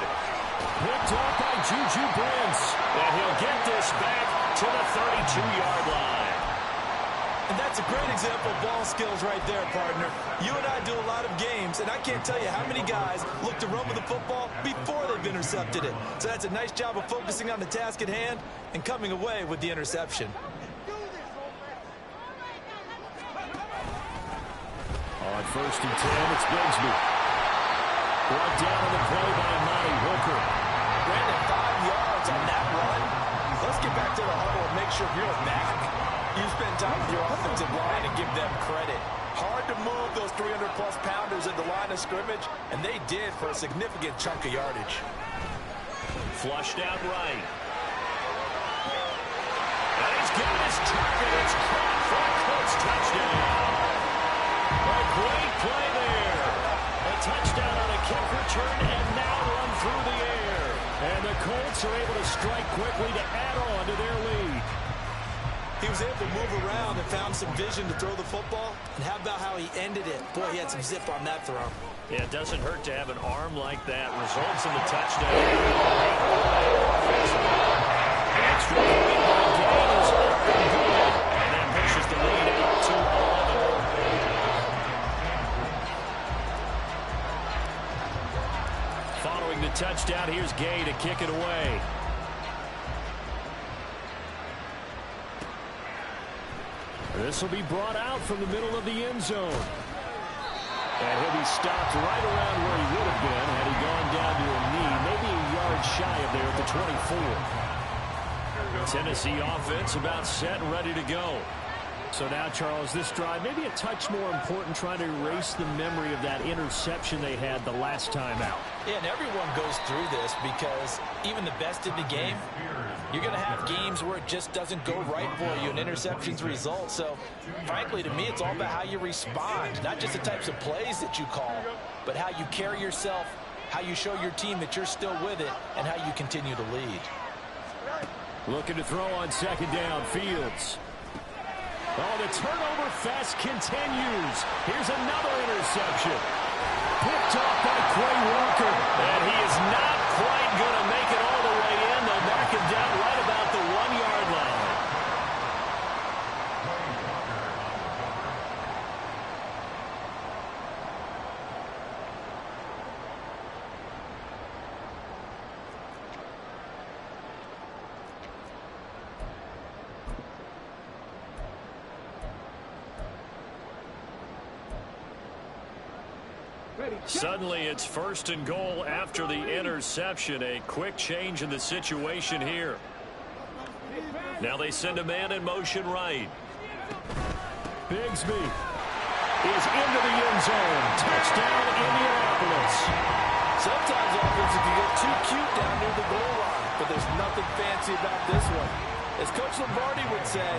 Picked off by Juju Brents, and he'll get this back to the 32-yard line. And that's a great example of ball skills right there, partner. You and I do a lot of games, and I can't tell you how many guys look to run with the football before they've intercepted it. So that's a nice job of focusing on the task at hand and coming away with the interception. On 1st and 10, it's Bigsby. Brought down on the play by Amani Hooker. Brandon, 5 yards on that run. Let's get back to the huddle and make sure you're back. You spend time with your offensive line and give them credit. Hard to move those 300-plus pounders at the line of scrimmage, and they did for a significant chunk of yardage. Flushed out right. And he's got his target. It's caught for a Colts touchdown. A great play there. A touchdown on a kick return and now run through the air. And the Colts are able to strike quickly to add on to their lead. He was able to move around and found some vision to throw the football. And how about how he ended it? Boy, he had some zip on that throw. Yeah, it doesn't hurt to have an arm like that. Results in the touchdown. Extra point by Gay is up and good. And that pushes the lead out to 11. Following the touchdown, here's Gay to kick it away. This will be brought out from the middle of the end zone. And he'll be stopped right around where he would have been had he gone down to a knee, maybe a yard shy of there at the 24. Tennessee offense about set and ready to go. So now, Charles, this drive maybe a touch more important, trying to erase the memory of that interception they had the last time out. Yeah, and everyone goes through this because even the best in the game, you're going to have games where it just doesn't go right for you and interceptions result. So, frankly, to me, it's all about how you respond, not just the types of plays that you call, but how you carry yourself, how you show your team that you're still with it, and how you continue to lead. Looking to throw on 2nd down, Fields. Oh, the turnover fest continues. Here's another interception. Picked off by Quay Walker. And he is not quite going to make it all the way in. They'll mark him down right about the 1-yard line. Suddenly it's 1st and goal after the interception. A quick change in the situation here. Now they send a man in motion right. Bigsby is into the end zone. Touchdown, Indianapolis. Sometimes offenses can get too cute down near the goal line, but there's nothing fancy about this one. As Coach Lombardi would say,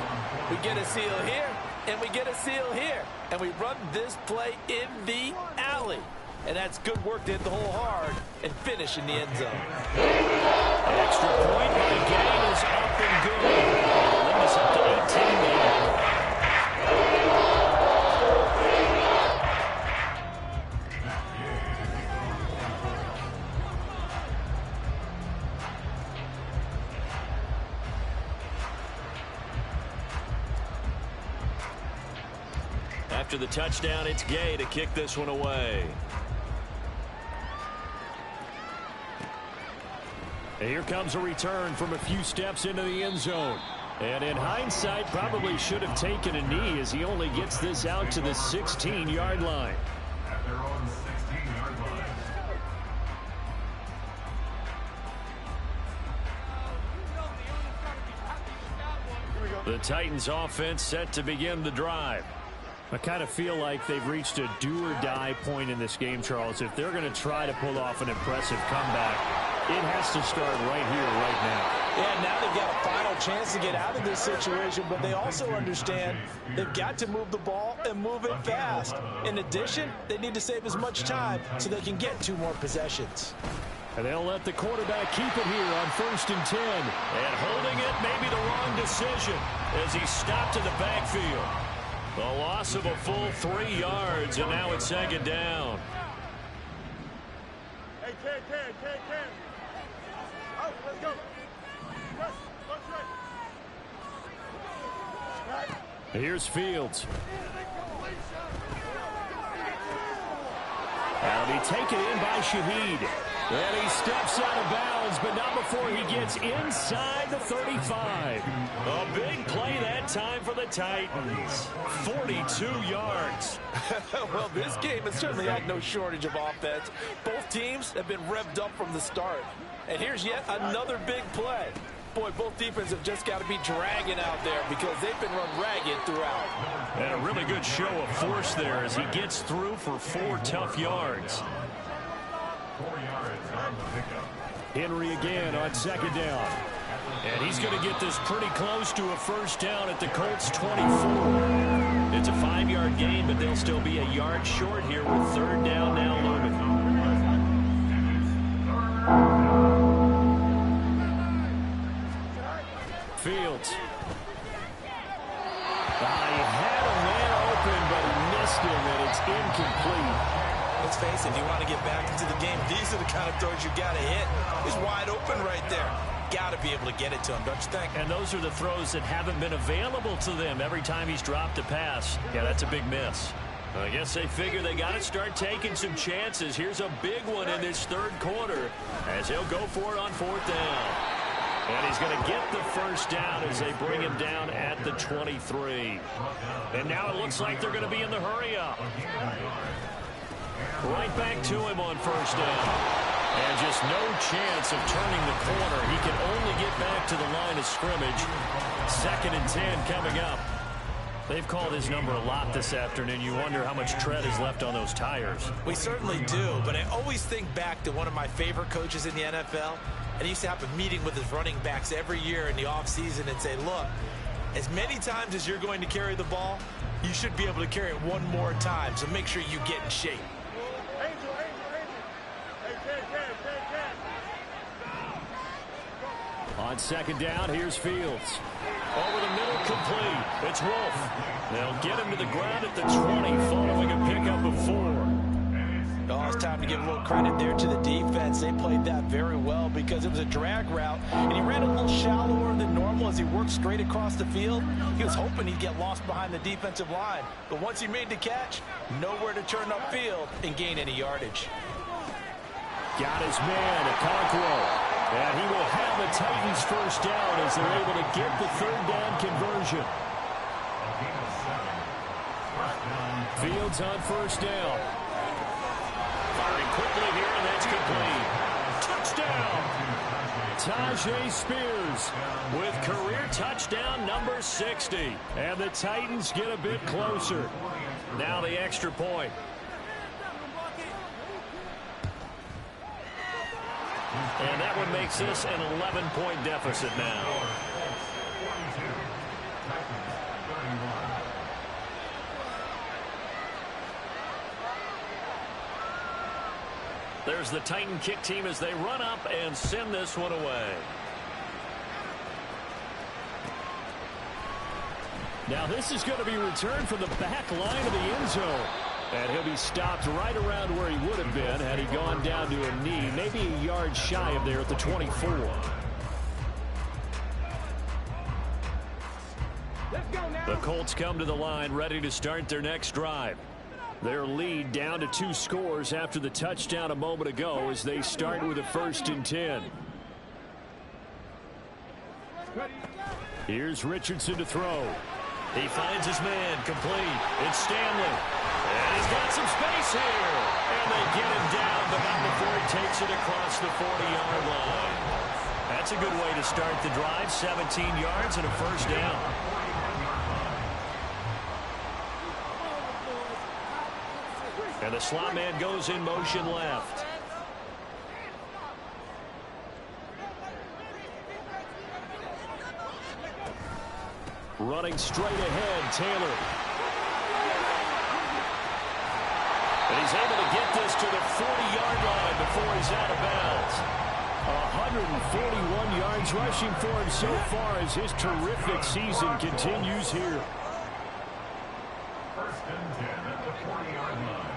we get a seal here, and we get a seal here, and we run this play in the alley. And that's good work to hit the hole hard and finish in the end zone. An extra point by Gay is up and good. Lead us up to 18 now. After the touchdown, it's Gay to kick this one away. And here comes a return from a few steps into the end zone. And in hindsight, probably should have taken a knee as he only gets this out to the 16-yard line. At their own 16-yard line. The Titans offense set to begin the drive. I kind of feel like they've reached a do-or-die point in this game, Charles. If they're going to try to pull off an impressive comeback, it has to start right here, right now. Yeah, now they've got a final chance to get out of this situation, but they also understand they've got to move the ball and move it fast. In addition, they need to save as much time so they can get 2 more possessions. And they'll let the quarterback keep it here on 1st and 10. And holding it may be the wrong decision as he stopped in the backfield. The loss of a full 3 yards, and now it's 2nd down. Hey, Ken. Out, let's go. Here's Fields. That'll be taken in by Shaheed. And he steps out of bounds, but not before he gets inside the 35. A big play that time for the Titans. 42 yards. Well, this game has certainly had no shortage of offense. Both teams have been revved up from the start. And here's yet another big play. Boy, both defenses have just got to be dragging out there because they've been run ragged throughout. And a really good show of force there as he gets through for 4 tough yards. 4 yards on the pickup. Henry again on 2nd down. And he's going to get this pretty close to a 1st down at the Colts 24. It's a 5-yard gain, but they'll still be a yard short here with 3rd down now looming. Fields. He had a man open, but he missed him, and it's incomplete. Let's face it, if you want to get back into the game, these are the kind of throws you got to hit. He's wide open right there. Got to be able to get it to him, don't you think? And those are the throws that haven't been available to them every time he's dropped a pass. Yeah, that's a big miss. I guess they figure they got to start taking some chances. Here's a big one in this 3rd quarter as he'll go for it on 4th down. And he's going to get the 1st down as they bring him down at the 23. And now it looks like they're going to be in the hurry-up. Right back to him on 1st down. And just no chance of turning the corner. He can only get back to the line of scrimmage. 2nd and 10 coming up. They've called his number a lot this afternoon. You wonder how much tread is left on those tires. We certainly do, but I always think back to one of my favorite coaches in the NFL. And he used to have a meeting with his running backs every year in the offseason and say, look, as many times as you're going to carry the ball, you should be able to carry it 1 more time, so make sure you get in shape. On 2nd down, here's Fields. Over the middle, complete. It's Wolf. They'll get him to the ground at the 20, following a pickup of 4. Oh, it's time to give a little credit there to the defense. They played that very well because it was a drag route, and he ran a little shallower than normal as he worked straight across the field. He was hoping he'd get lost behind the defensive line, but once he made the catch, nowhere to turn upfield and gain any yardage. Got his man, Okonkwo. And he will have the Titans 1st down as they're able to get the 3rd down conversion. Fields on 1st down. Firing quickly here, and that's complete. Touchdown! Tyjae Spears with career touchdown number 60. And the Titans get a bit closer. Now the extra point. And that one makes this an 11-point deficit now. There's the Titan kick team as they run up and send this one away. Now this is going to be returned from the back line of the end zone. And he'll be stopped right around where he would have been had he gone down to a knee, maybe a yard shy of there at the 24. The Colts come to the line ready to start their next drive. Their lead down to 2 scores after the touchdown a moment ago as they start with a 1st and 10. Here's Richardson to throw. He finds his man complete. It's Stanley. And he's got some space here. And they get him down, but not before he takes it across the 40-yard line. That's a good way to start the drive. 17 yards and a 1st down. And the slot man goes in motion left. Running straight ahead, Taylor. And he's able to get this to the 40-yard line before he's out of bounds. 141 yards rushing for him so far as his terrific season continues here. 1st and 10 at the 40-yard line.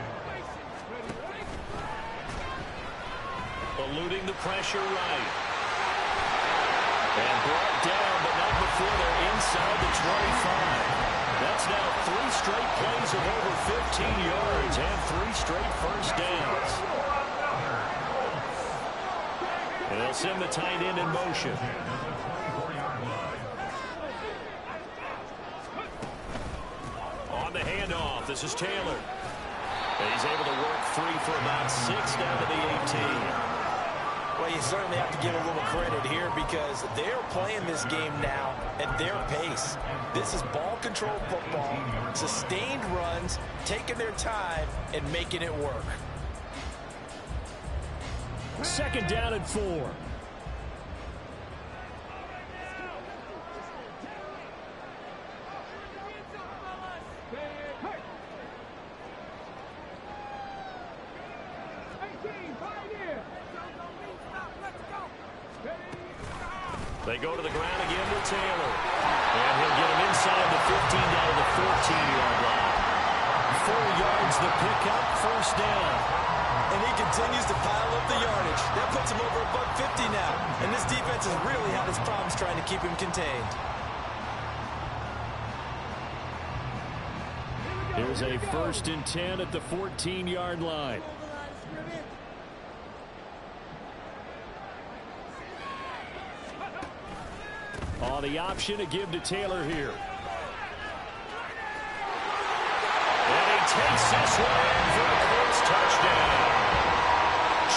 Eluding the pressure right. And brought down, but not before they're inside the 25. That's now 3 straight plays of over 15 yards and 3 straight 1st downs. And they'll send the tight end in motion. On the handoff, this is Taylor. And he's able to work free for about 6 down to the 18. Well, you certainly have to give a little credit here because they're playing this game now at their pace. This is ball control football, sustained runs, taking their time and making it work. 2nd down and 4. They go to the ground again with Taylor. And he'll get him inside the 15 down to the 14-yard line. 4 yards the pickup, 1st down. And he continues to pile up the yardage. That puts him over $150 now. And this defense has really had its problems trying to keep him contained. Here's a 1st and 10 at the 14-yard line. On the option to give to Taylor here. And he takes this one for a close touchdown.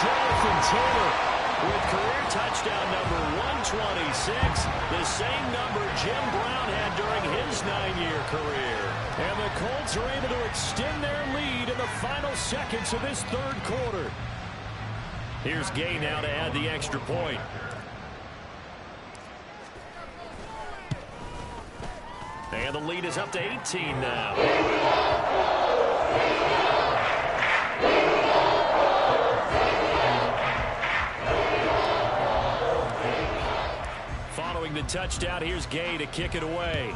Jonathan Taylor with career touchdown number 126, the same number Jim Brown had during his 9-year career. And the Colts are able to extend their lead in the final seconds of this 3rd quarter. Here's Gay now to add the extra point. And the lead is up to 18 now. Following the touchdown, here's Gay to kick it away.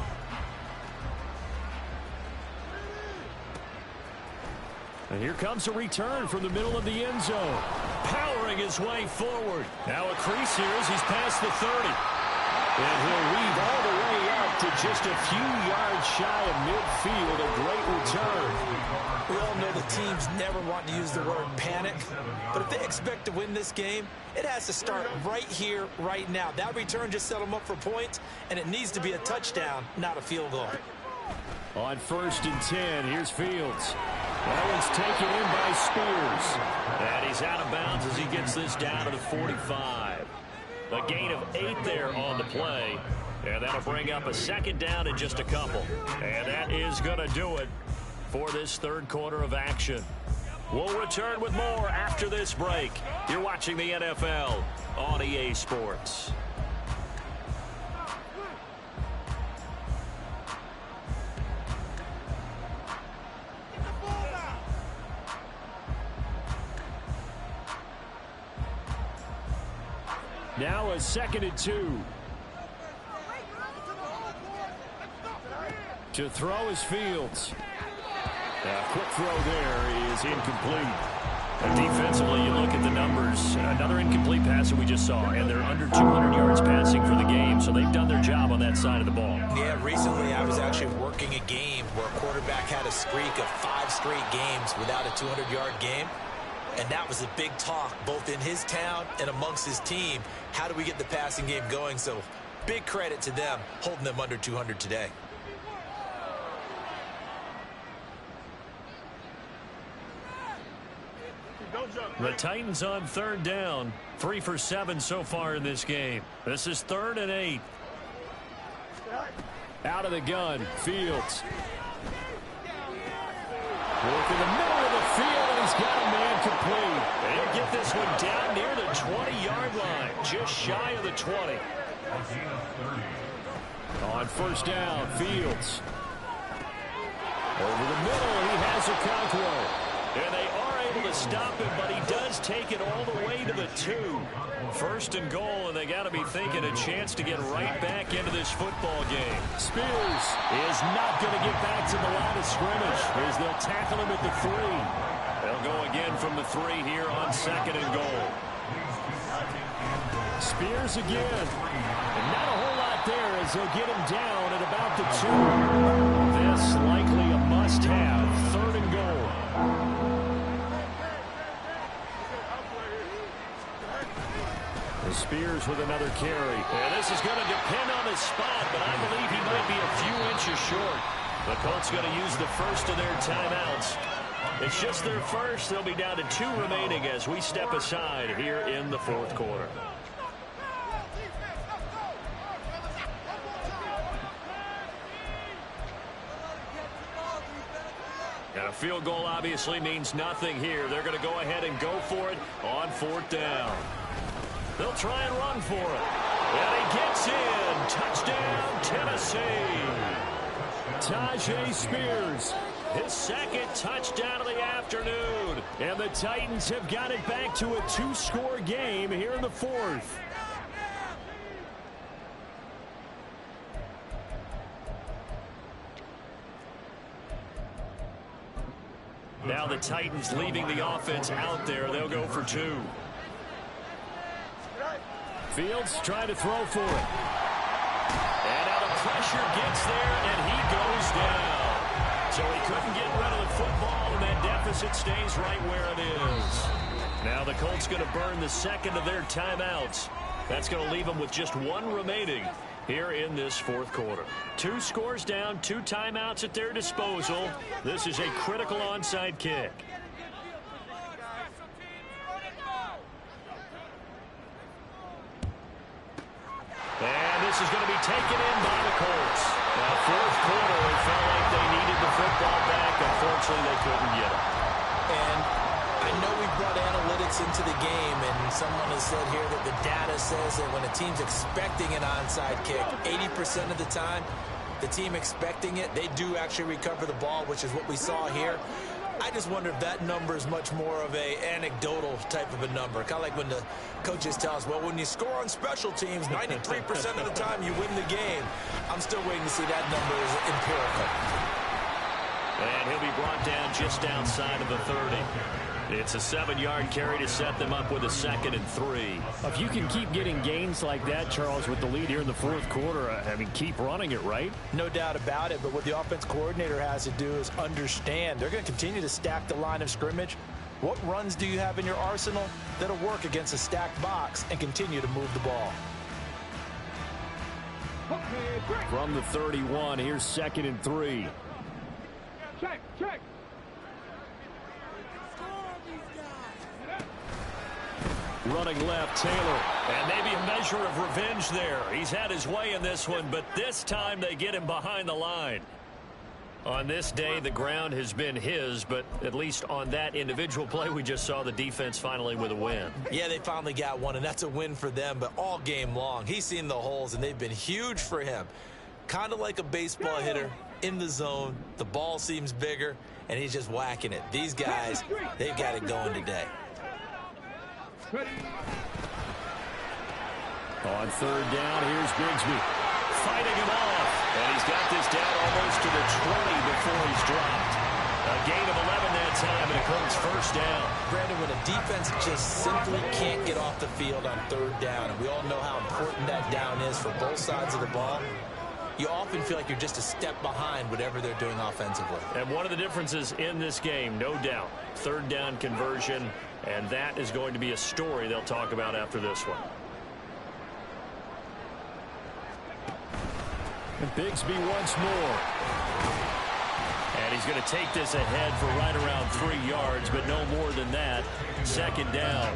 And here comes a return from the middle of the end zone. Powering his way forward. Now a crease here as he's past the 30. And he'll weave all the way up to just a few yards shy of midfield. A great return. We all know the teams never want to use the word panic. But if they expect to win this game, it has to start right here, right now. That return just set them up for points, and it needs to be a touchdown, not a field goal. On 1st and 10, here's Fields. That one's taken in by Spears. And he's out of bounds as he gets this down to the 45. A gain of 8 there on the play. And that'll bring up a second down in just a couple. And that is going to do it for this third quarter of action. We'll return with more after this break. You're watching the NFL on EA Sports. Now a 2nd and 2. To throw is Fields. Quick throw there is incomplete. Defensively, you look at the numbers. Another incomplete pass that we just saw, and they're under 200 yards passing for the game, so they've done their job on that side of the ball. Yeah, recently I was actually working a game where a quarterback had a streak of 5 straight games without a 200-yard game. And that was a big talk, both in his town and amongst his team. How do we get the passing game going? So big credit to them, holding them under 200 today. The Titans on 3rd down. 3 for 7 so far in this game. This is 3rd and 8. Out of the gun, Fields. Work in the middle of the field, and he's got a man complete. They'll get this one down near the 20-yard line, just shy of the 20. On 1st down, Fields. Over the middle, he has Okonkwo. And they are able to stop him, but he does take it all the way to the 2. 1st and goal, and they got to be thinking a chance to get right back into this football game. Spears is not going to get back to the line of scrimmage as they'll tackle him at the 3. They'll go again from the 3 here on 2nd and goal. Spears again. And not a whole lot there as they'll get him down at about the 2. This likely a must-have. 3rd and goal. Spears with another carry. And this is going to depend on his spot, but I believe he might be a few inches short. The Colts going to use the first of their timeouts. It's just their first. They'll be down to 2 remaining as we step aside here in the 4th quarter. And a field goal obviously means nothing here. They're going to go ahead and go for it on 4th down. They'll try and run for it. And he gets in. Touchdown, Tennessee. Tyjae Spears, his 2nd touchdown of the afternoon. And the Titans have got it back to a 2-score game here in the 4th. Now the Titans leaving the offense out there. They'll go for 2. Fields trying to throw for it. And now the pressure gets there, and he goes down. So he couldn't get rid of the football, and that deficit stays right where it is. Now the Colts going to burn the 2nd of their timeouts. That's going to leave them with just 1 remaining here in this 4th quarter. 2 scores down, 2 timeouts at their disposal. This is a critical onside kick. And this is going to be taken in by the Colts. Now, 4th quarter, they felt like they needed the football back. Unfortunately, they couldn't get it. And I know we brought analytics into the game, and someone has said here that the data says that when a team's expecting an onside kick, 80% of the time, the team expecting it, they do actually recover the ball, which is what we saw here. I just wonder if that number is much more of a anecdotal type of a number. Kind of like when the coaches tell us, well, when you score on special teams, 93% of the time you win the game. I'm still waiting to see that number is empirical. And he'll be brought down just outside of the 30. It's a 7-yard carry to set them up with a 2nd and 3. If you can keep getting gains like that, Charles, with the lead here in the 4th quarter, I mean, keep running it, right? No doubt about it, but what the offense coordinator has to do is understand. They're going to continue to stack the line of scrimmage. What runs do you have in your arsenal that'll work against a stacked box and continue to move the ball? From the 31, here's 2nd and 3. Check. Running left, Taylor. And maybe a measure of revenge there. He's had his way in this one, but this time they get him behind the line. On this day, the ground has been his, but at least on that individual play, we just saw the defense finally with a win. Yeah, they finally got one, and that's a win for them, but all game long, he's seen the holes, and they've been huge for him. Kind of like a baseball hitter in the zone. The ball seems bigger, and he's just whacking it. These guys, they've got it going today. On third down, here's Grigsby fighting him off. And he's got this down almost to the 20 before he's dropped. A gain of 11 that time, and it comes first down. Brandon, when a defense just simply can't get off the field on third down, and we all know how important that down is for both sides of the ball, you often feel like you're just a step behind whatever they're doing offensively. And one of the differences in this game, no doubt, third down conversion, and that is going to be a story they'll talk about after this one. And Bigsby once more. And he's going to take this ahead for right around 3 yards, but no more than that. Second down.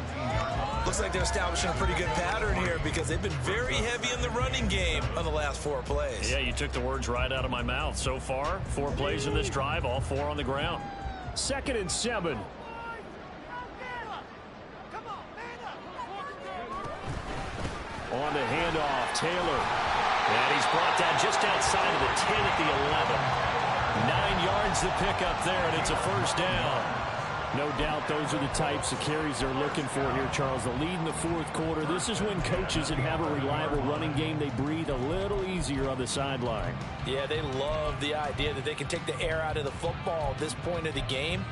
Looks like they're establishing a pretty good pattern here because they've been very heavy in the running game on the last 4 plays. Yeah, you took the words right out of my mouth. So far, 4 plays in this drive, all 4 on the ground. 2nd and 7. On the handoff, Taylor. And he's brought down just outside of the 10 at the 11. 9 yards to pick up there, and it's a first down. No doubt those are the types of carries they're looking for here, Charles. The lead in the fourth quarter. This is when coaches that have a reliable running game, they breathe a little easier on the sideline. Yeah, they love the idea that they can take the air out of the football at this point of the game.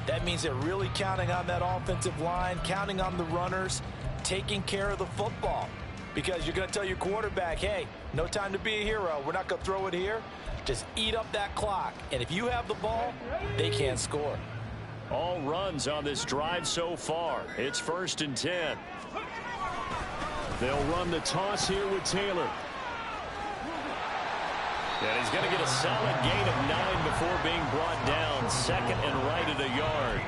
That means they're really counting on that offensive line, counting on the runners, taking care of the football. Because you're going to tell your quarterback, hey, no time to be a hero. We're not going to throw it here. Just eat up that clock. And if you have the ball, they can't score. All runs on this drive so far. It's 1st and 10. They'll run the toss here with Taylor. And he's going to get a solid gain of 9 before being brought down. 2nd and right at a yard.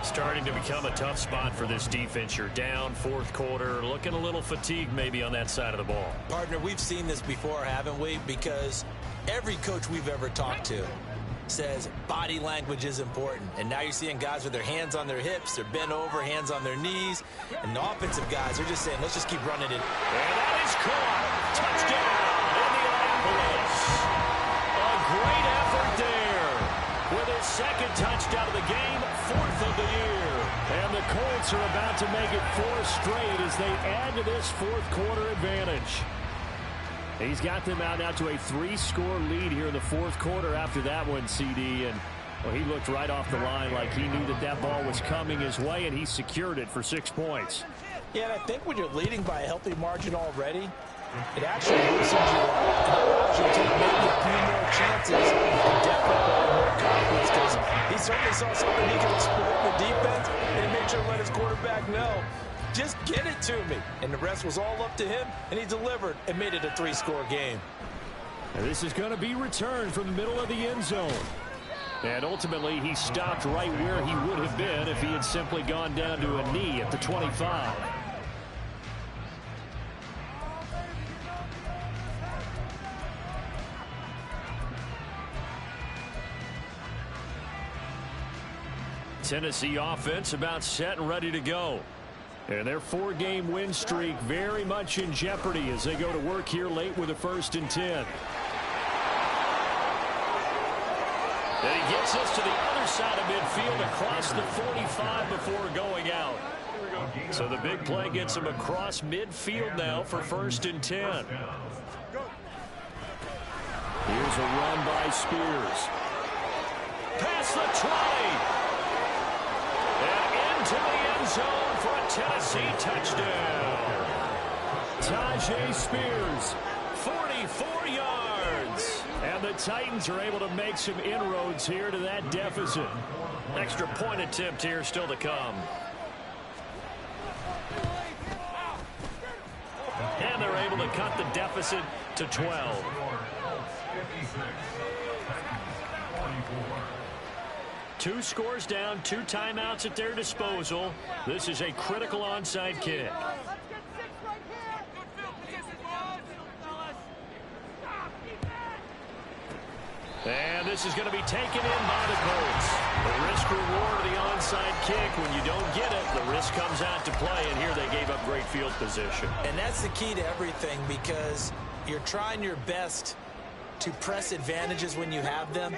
Starting to become a tough spot for this defense. You're down, fourth quarter, looking a little fatigued maybe on that side of the ball. Partner, we've seen this before, haven't we? Because every coach we've ever talked to says body language is important. And now you're seeing guys with their hands on their hips, they're bent over, hands on their knees. And the offensive guys are just saying, let's just keep running it. And that is caught. Touchdown, Indianapolis. A great effort there. With his 2nd touchdown of the game, 4th of the year. And the Colts are about to make it 4 straight as they add to this fourth quarter advantage. He's got them out now to a 3-score lead here in the fourth quarter after that one, CD. And well, he looked right off the line like he knew that that ball was coming his way, and he secured it for 6 points. Yeah, and I think when you're leading by a healthy margin already, it actually loosens you up and allows you to take maybe a few more chances and definitely more confidence because he certainly saw something he could exploit in the defense and he made sure to let his quarterback know, just get it to me. And the rest was all up to him, and he delivered and made it a 3-score game. And this is going to be returned from the middle of the end zone. And ultimately, he stopped right where he would have been if he had simply gone down to a knee at the 25. Tennessee offense about set and ready to go. And their 4-game win streak very much in jeopardy as they go to work here late with a 1st and 10. And he gets us to the other side of midfield across the 45 before going out. So the big play gets him across midfield now for 1st and 10. Here's a run by Spears. Past the 20. And into the end zone for a Tennessee touchdown. Tyjae Spears, 44 yards. And the Titans are able to make some inroads here to that deficit. Extra point attempt here still to come. And they're able to cut the deficit to 12. 2 scores down, 2 timeouts at their disposal. This is a critical onside kick. And this is going to be taken in by the Colts. The risk-reward of the onside kick. When you don't get it, the risk comes out to play, and here they gave up great field position. And that's the key to everything, because you're trying your best to press advantages when you have them,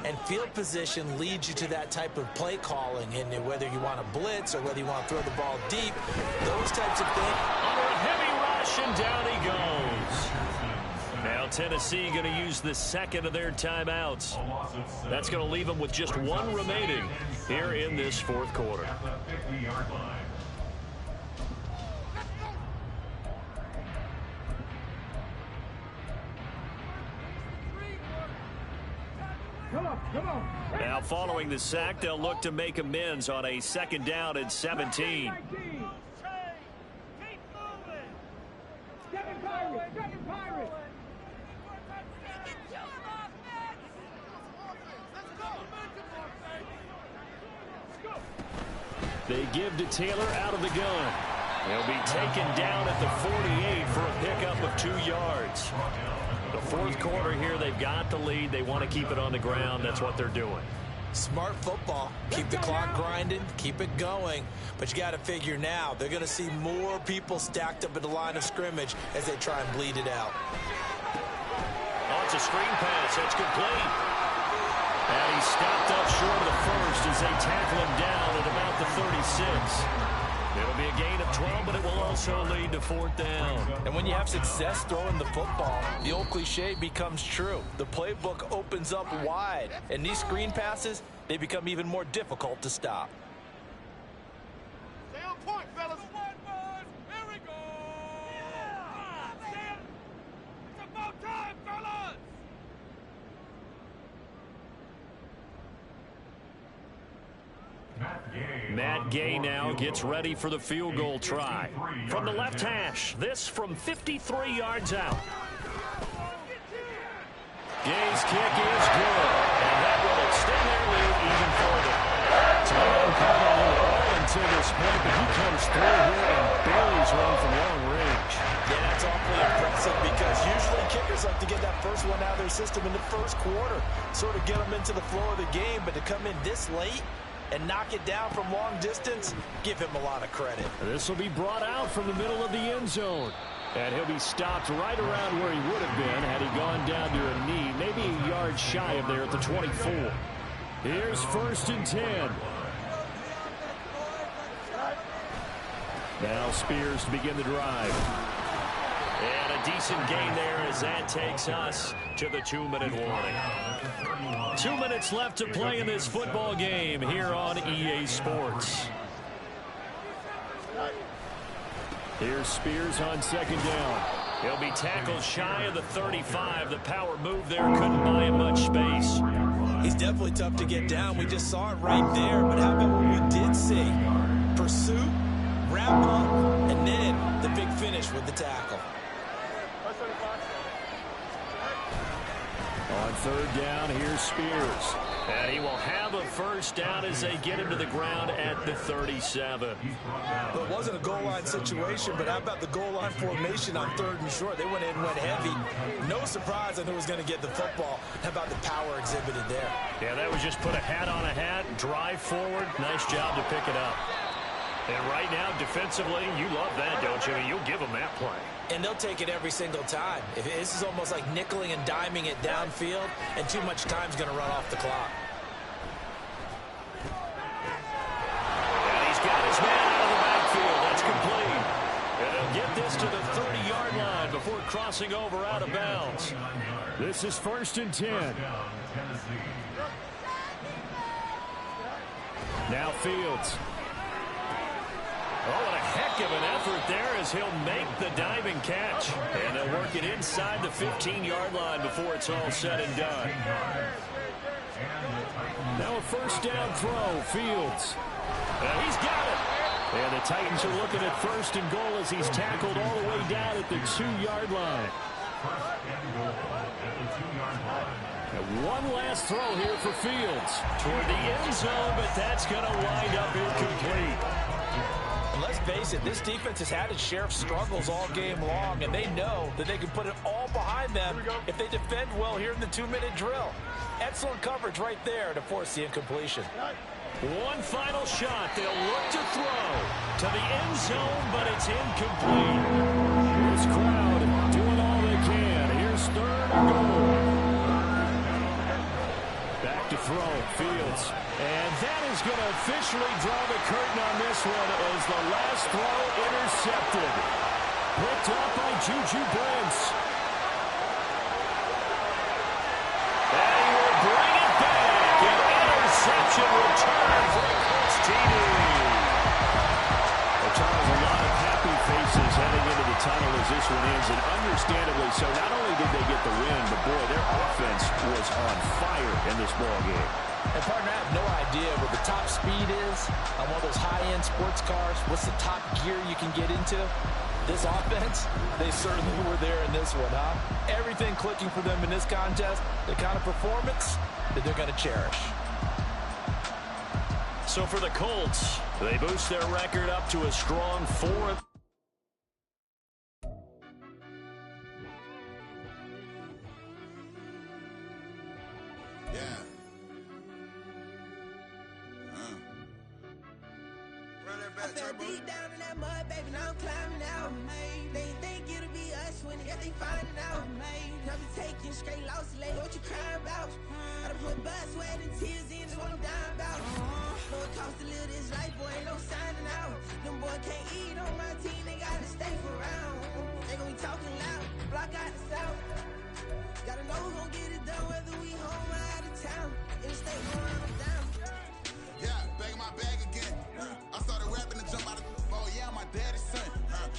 and field position leads you to that type of play calling, and whether you want to blitz or whether you want to throw the ball deep, those types of things. Under a heavy rush, and down he goes. Now Tennessee going to use the second of their timeouts. That's going to leave them with just one remaining here in this fourth quarter. Now following the sack, they'll look to make amends on a second down and 17. They give to Taylor out of the gun. He'll be taken down at the 48 for a pickup of 2 yards. The fourth quarter here, they've got the lead. They want to keep it on the ground. That's what they're doing. Smart football. Keep the clock grinding. Keep it going. But you got to figure now, they're going to see more people stacked up at the line of scrimmage as they try and bleed it out. Oh, it's a screen pass. That's complete. And he's stopped up short of the first as they tackle him down at about the 36. It'll be a gain of 12, but it will also lead to fourth down. And when you have success throwing the football, the old cliche becomes true. The playbook opens up wide, and these screen passes, they become even more difficult to stop. Stay on point, fellas. Here we go. Yeah. It's about time, fellas. Matt Gay now gets ready for the field goal try. From the left hash, this from 53 yards out. Gay's kick is good, and that will extend their lead even further. Tom caught all until this point, but he comes through here and buries one from long range. Yeah, that's awfully impressive, because usually kickers like to get that first one out of their system in the first quarter, sort of get them into the flow of the game, but to come in this late and knock it down from long distance, give him a lot of credit. This will be brought out from the middle of the end zone. And he'll be stopped right around where he would have been had he gone down to a knee, maybe a yard shy of there at the 24. Here's 1st and 10. Now Spears to begin the drive. And a decent gain there as that takes us to the 2-minute warning. 2 minutes left to play in this football game here on EA Sports. Here's Spears on second down. He'll be tackled shy of the 35. The power move there couldn't buy him much space. He's definitely tough to get down. We just saw it right there. But how about what we did see? Pursuit, wrap up, and then the big finish with the tackle. On third down, here's Spears. And he will have a first down as they get him to the ground at the 37. Well, it wasn't a goal line situation, but how about the goal line formation on 3rd and short? They went in, went heavy. No surprise on who was going to get the football. How about the power exhibited there? Yeah, that was just put a hat on a hat, drive forward. Nice job to pick it up. And right now, defensively, you love that, don't you? I mean, you'll give them that play. And they'll take it every single time. This is almost like nickeling and diming it downfield, and too much time's going to run off the clock. And he's got his man out of the backfield. That's complete. And he'll get this to the 30-yard line before crossing over out of bounds. This is 1st and 10. Now Fields. Oh, what a heck of an effort there as he'll make the diving catch. And they'll work it inside the 15-yard line before it's all said and done. Now a first down throw, Fields. He's got it. And the Titans are looking at 1st and goal as he's tackled all the way down at the 2-yard line. And one last throw here for Fields toward the end zone, but that's going to wind up incomplete. Let's face it, this defense has had its share of struggles all game long, and they know that they can put it all behind them if they defend well here in the 2-minute drill. Excellent coverage right there to force the incompletion. One final shot. They'll look to throw to the end zone, but it's incomplete. This crowd doing all they can. Here's 3rd and goal. Back to throw, Fields. And that is going to officially draw the curtain on this one as the last throw intercepted. Picked up by Juju Brents. And he will bring it back. An interception return for the Colts TD. Well, Charles, a lot of happy faces heading into the tunnel as this one ends, and understandably so. Not only did they get the win, but boy, their offense was on fire in this ball game. And partner, I have no idea what the top speed is on one of those high-end sports cars. What's the top gear you can get into? This offense, they certainly were there in this one, huh? Everything clicking for them in this contest, the kind of performance that they're going to cherish. So for the Colts, they boost their record up to a strong 4. I fell deep down in that mud, baby, now I'm climbing out. They ain't think it'll be us when they finding out. I be taking straight losses, lady, what you crying about? I done put blood, sweat, and tears in, that's what I'm dying about. Know it costs to live this life, boy, ain't no signing out. Them boys can't eat on my team, they gotta stay for round. They gon' be talking loud, block out the south. Gotta know who gon' get it done, whether we home or out of town. In the state, going up and down. Yeah, back in my bag again. I started rapping and jump out of oh yeah, my daddy's son.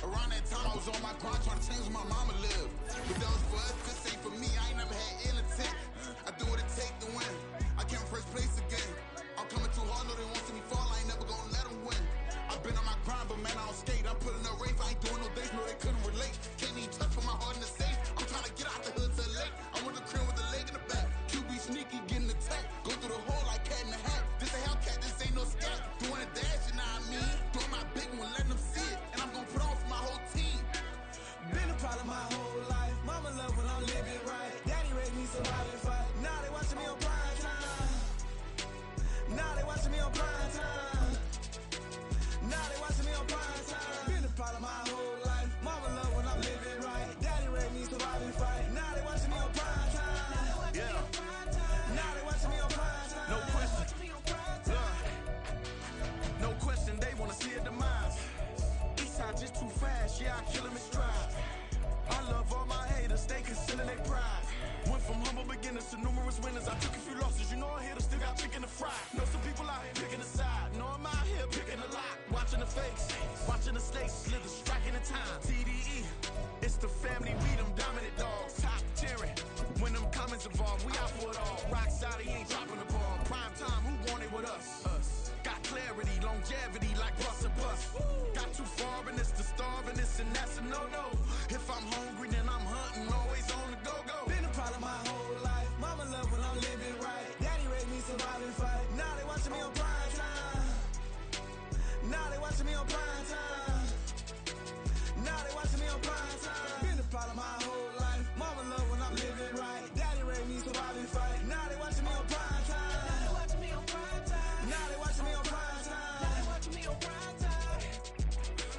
Around that time I was on my grind trying to change where my mama lived. But that was for us, this ain't for me. I ain't never had ill intent. I do what it take to win. I came first place again. I'm coming too hard, no they won't see me fall. I ain't never gonna let them win. I've been on my grind, but man I don't skate. I'm putting up race, I ain't doing no days, no they couldn't relate. Can't even touch for my heart in the safe. I'm trying to get out the hood to the lake. I'm with the crib with the leg in the back. QB sneaky, getting attacked. Go through the hole like cat in the hat. This a Hellcat, this ain't no scat. Doing a dash, you know what I mean? Doing my big one, letting them see it. And I'm gonna put on for my whole team. Been a problem my whole life. Mama love when I'm living right. Daddy raised me survive and fight. Now they watching me on prime time. Now they watching me on prime time. Now they watching me on prime time. Been a problem my whole life. Mama love when I'm living right. Daddy raised me survive and fight. Now they watching me on prime time. Yeah. Now they watching me on prime time. No question. No question, they wanna see a demise. Eastside just too fast, yeah, I kill him in stride. I love all my haters, they consider they pride. Went from humble beginners to numerous winners. I took a few losses, you know I hit them, still got chicken to fry. Know some people out here picking a side. Know I'm out here picking a lot. Watching the face, watching the stakes, slither, striking the time. TDE, it's the family, we them dominant dogs. Top tiering, when them comments involved, we out for it all. Rock solid, he ain't dropping the ball. Prime time, who want it with us? Got clarity, longevity like bus and bus. Got too far and it's the starving, this and that's a no-no. If I'm hungry, then I'm hunting, always on the go-go. Been a problem my whole life. Mama love when I'm living right. Daddy raised me survive and fight. Now they watching me on prime time. Now they watching me on prime time. Now they watching me on prime time. Been a problem my whole life. Mama love when I'm living right. Daddy raised me survive and fight. Now they watching me on prime time. Now they watching me on prime time. Now they watching me on prime time. Now they watching me on prime time.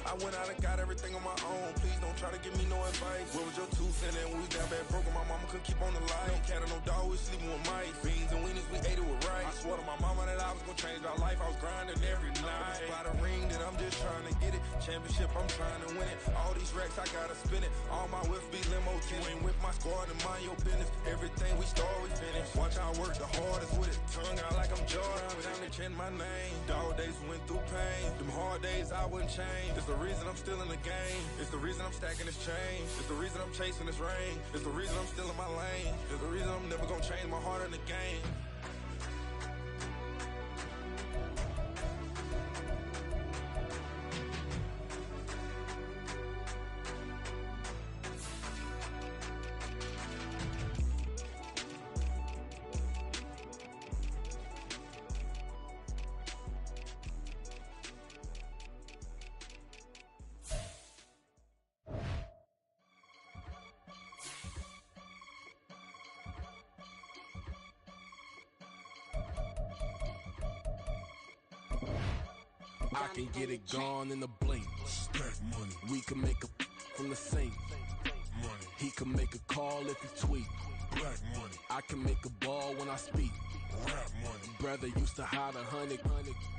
I went out and got everything on my own. Please don't try to give me no advice. Where was your 2 cents and we down bad broke? My mama couldn't keep on the light. No cat or no dog, we sleeping with mice. Beans and weenies, we ate it with rice. I swore to my mama that I was gonna change our life. I was grinding every night. By the ring that I'm just trying to get it. Championship, I'm trying to win it. All these racks, I gotta spin it. All my whips be limo. You ain't with my squad and mind your business. Everything we start, we finish. Watch I work the hardest with it. Tongue out like I'm Jordan. Down to change my name. Dog days went through pain. Them hard days I wouldn't change. It's the reason I'm still in the game. It's the reason I'm stacking this change. It's the reason I'm chasing this rain. It's the reason I'm still in my lane. It's the reason I'm never gonna change my heart in the game. I can get it gone in a blink. Stack money. We can make a from the sink. Money. He can make a call if he tweet. Black money. I can make a ball when I speak. Rap money. Brother used to hide 100.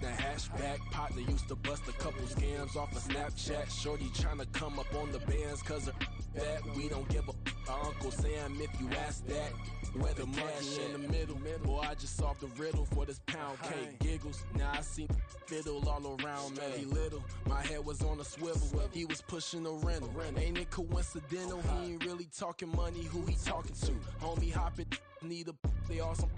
The hashback partner used to bust a couple scams off of Snapchat. Shorty tryna come up on the bands cause of that. We don't give a Uncle Sam if you ask that. Where the money in the middle. Boy, I just solved the riddle for this pound cake. Giggles, now I see fiddle all around me. Little, my head was on a swivel. He was pushing a rental. Ain't it coincidental? He ain't really talking money. Who he talking to? Homie hopping, need a they awesome.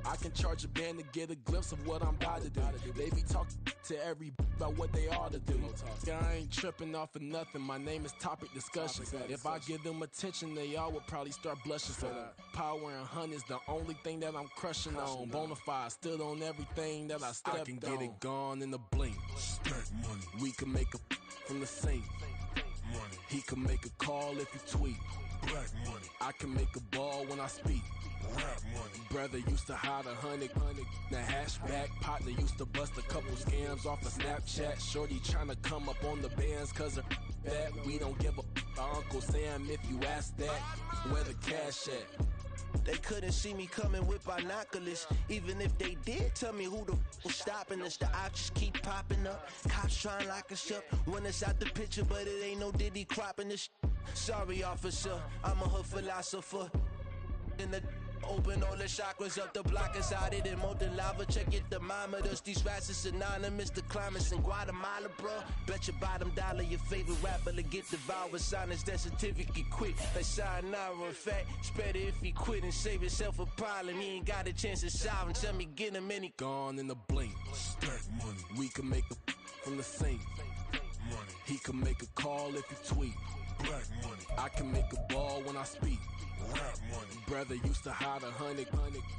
I can charge a band to get a glimpse of what I'm about to do. They be talking to every about what they ought to do. Yeah, I ain't tripping off of nothing. My name is Topic Discussion. If I give them attention, they all would probably start blushing. So power and hunt is the only thing that I'm crushing on. Bonafide stood on everything that I stepped on. I can get it gone in a blink. Stack money. We can make a from the sink. Money. He can make a call if you tweet. Black money. I can make a ball when I speak. Rap money. Brother used to hide 100. The hashback partner used to bust a couple scams off of Snapchat. Shorty tryna come up on the bands cause of that. We don't give a Uncle Sam if you ask that. Where the cash at? They couldn't see me coming with binoculars. Even if they did, tell me who the was stopping us. The options keep popping up. Cops trying to lock us up. When it's out the picture, but it ain't no Diddy cropping this. Sorry, officer, I'm a hood philosopher. In the open all the chakras up the block inside it and molten lava. Check it, thermometers. These rats is synonymous. The climates in Guatemala, bro. Bet your bottom dollar your favorite rapper to get devoured. Sign his death certificate quick. They sign now. In fact, it's better if he quit and save himself a problem. He ain't got a chance to solve him. Tell me, get him any gone in a blink. Stack money. We can make a from the sink. Money. He can make a call if you tweet. Black money. I can make a ball when I speak. Rap money. Brother used to hide 100.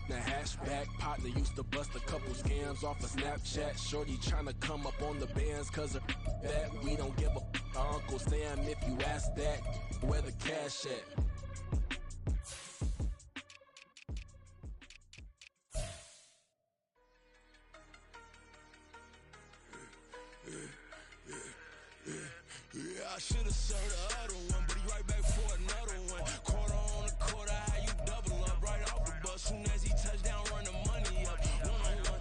The hashback partner used to bust a couple scams off of Snapchat. Shorty tryna come up on the bands cause of that. We don't give a Uncle Sam if you ask that. Where the cash at? Yeah, I should've served the other one, but he right back for another one. Quarter on the quarter, how you double up right off the bus. Soon as he touch down, run the money up. One-on-one.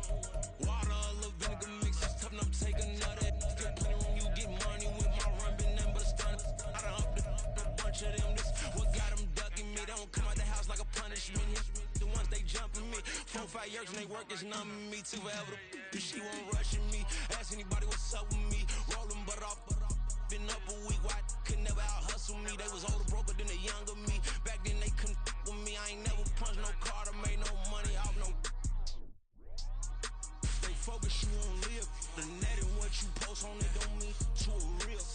Water, a little vinegar mix, it's tough enough to take another. Still plenty room, you get money with my run, been nothing but a stunt. I done upped a bunch of them. This what got them ducking me. They don't come out the house like a punishment. The ones they jumping me. 4-5 years and they work is numbing me. Too forever the she won't rushing me. Ask anybody what's up with me. Rolling butt off. Been up a week, why could never out hustle me? They was older, broker than the younger me. Back then they couldn't with me. I ain't never punched no card or made no money off no. They focus you on live. The net and what you post on it don't mean to a real.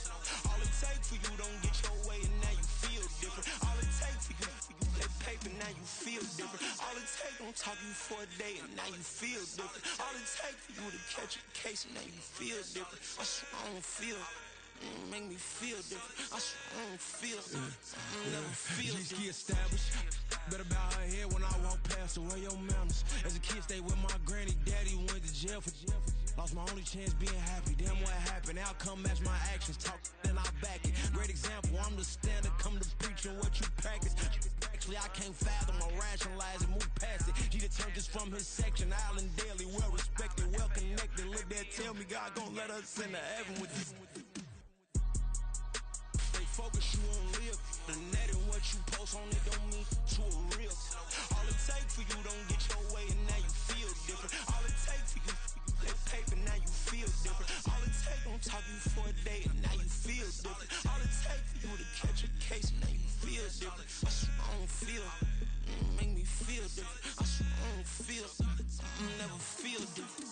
All it take for you don't get your way and now you feel different. All it take for you that paper now you feel different. All it take don't talk you for a day and now you feel different. All it take for you to catch a case and now you feel different. I swear I don't feel. Make me feel different. I swear I don't feel never feel different. Established. Better bow her head when I walk past her. Where your manners? As a kid, stayed with my granny. Daddy went to jail for lost my only chance being happy. Damn what happened. Outcome match my actions. Talk then I back it. Great example. I'm the standard. Come to preaching what you practice. Actually, I can't fathom or rationalize and move past it. He determined this from his section. Island Daily, well respected, well connected. Look there, tell me God gon' let us into heaven with this. Focus you on live. The net and what you post on it don't mean to a real. All it take for you don't get your way and now you feel different. All it take for you that paper now you feel different. All it take don't talk you for a day and now you feel different. All it take for you to catch a case and now you feel different. I swear I don't feel. Make me feel different. I swear I don't feel. I'll never feel different.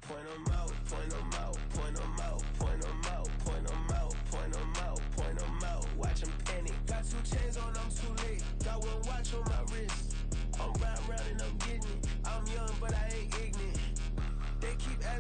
Point them out, point them out, point them out, point them out, point them out, point them out, point them out. Watch them panic. Got 2 chains on, I'm too late. Got 1 watch on my wrist. I'm round and I'm getting it. I'm young, but I ain't ignorant. They keep asking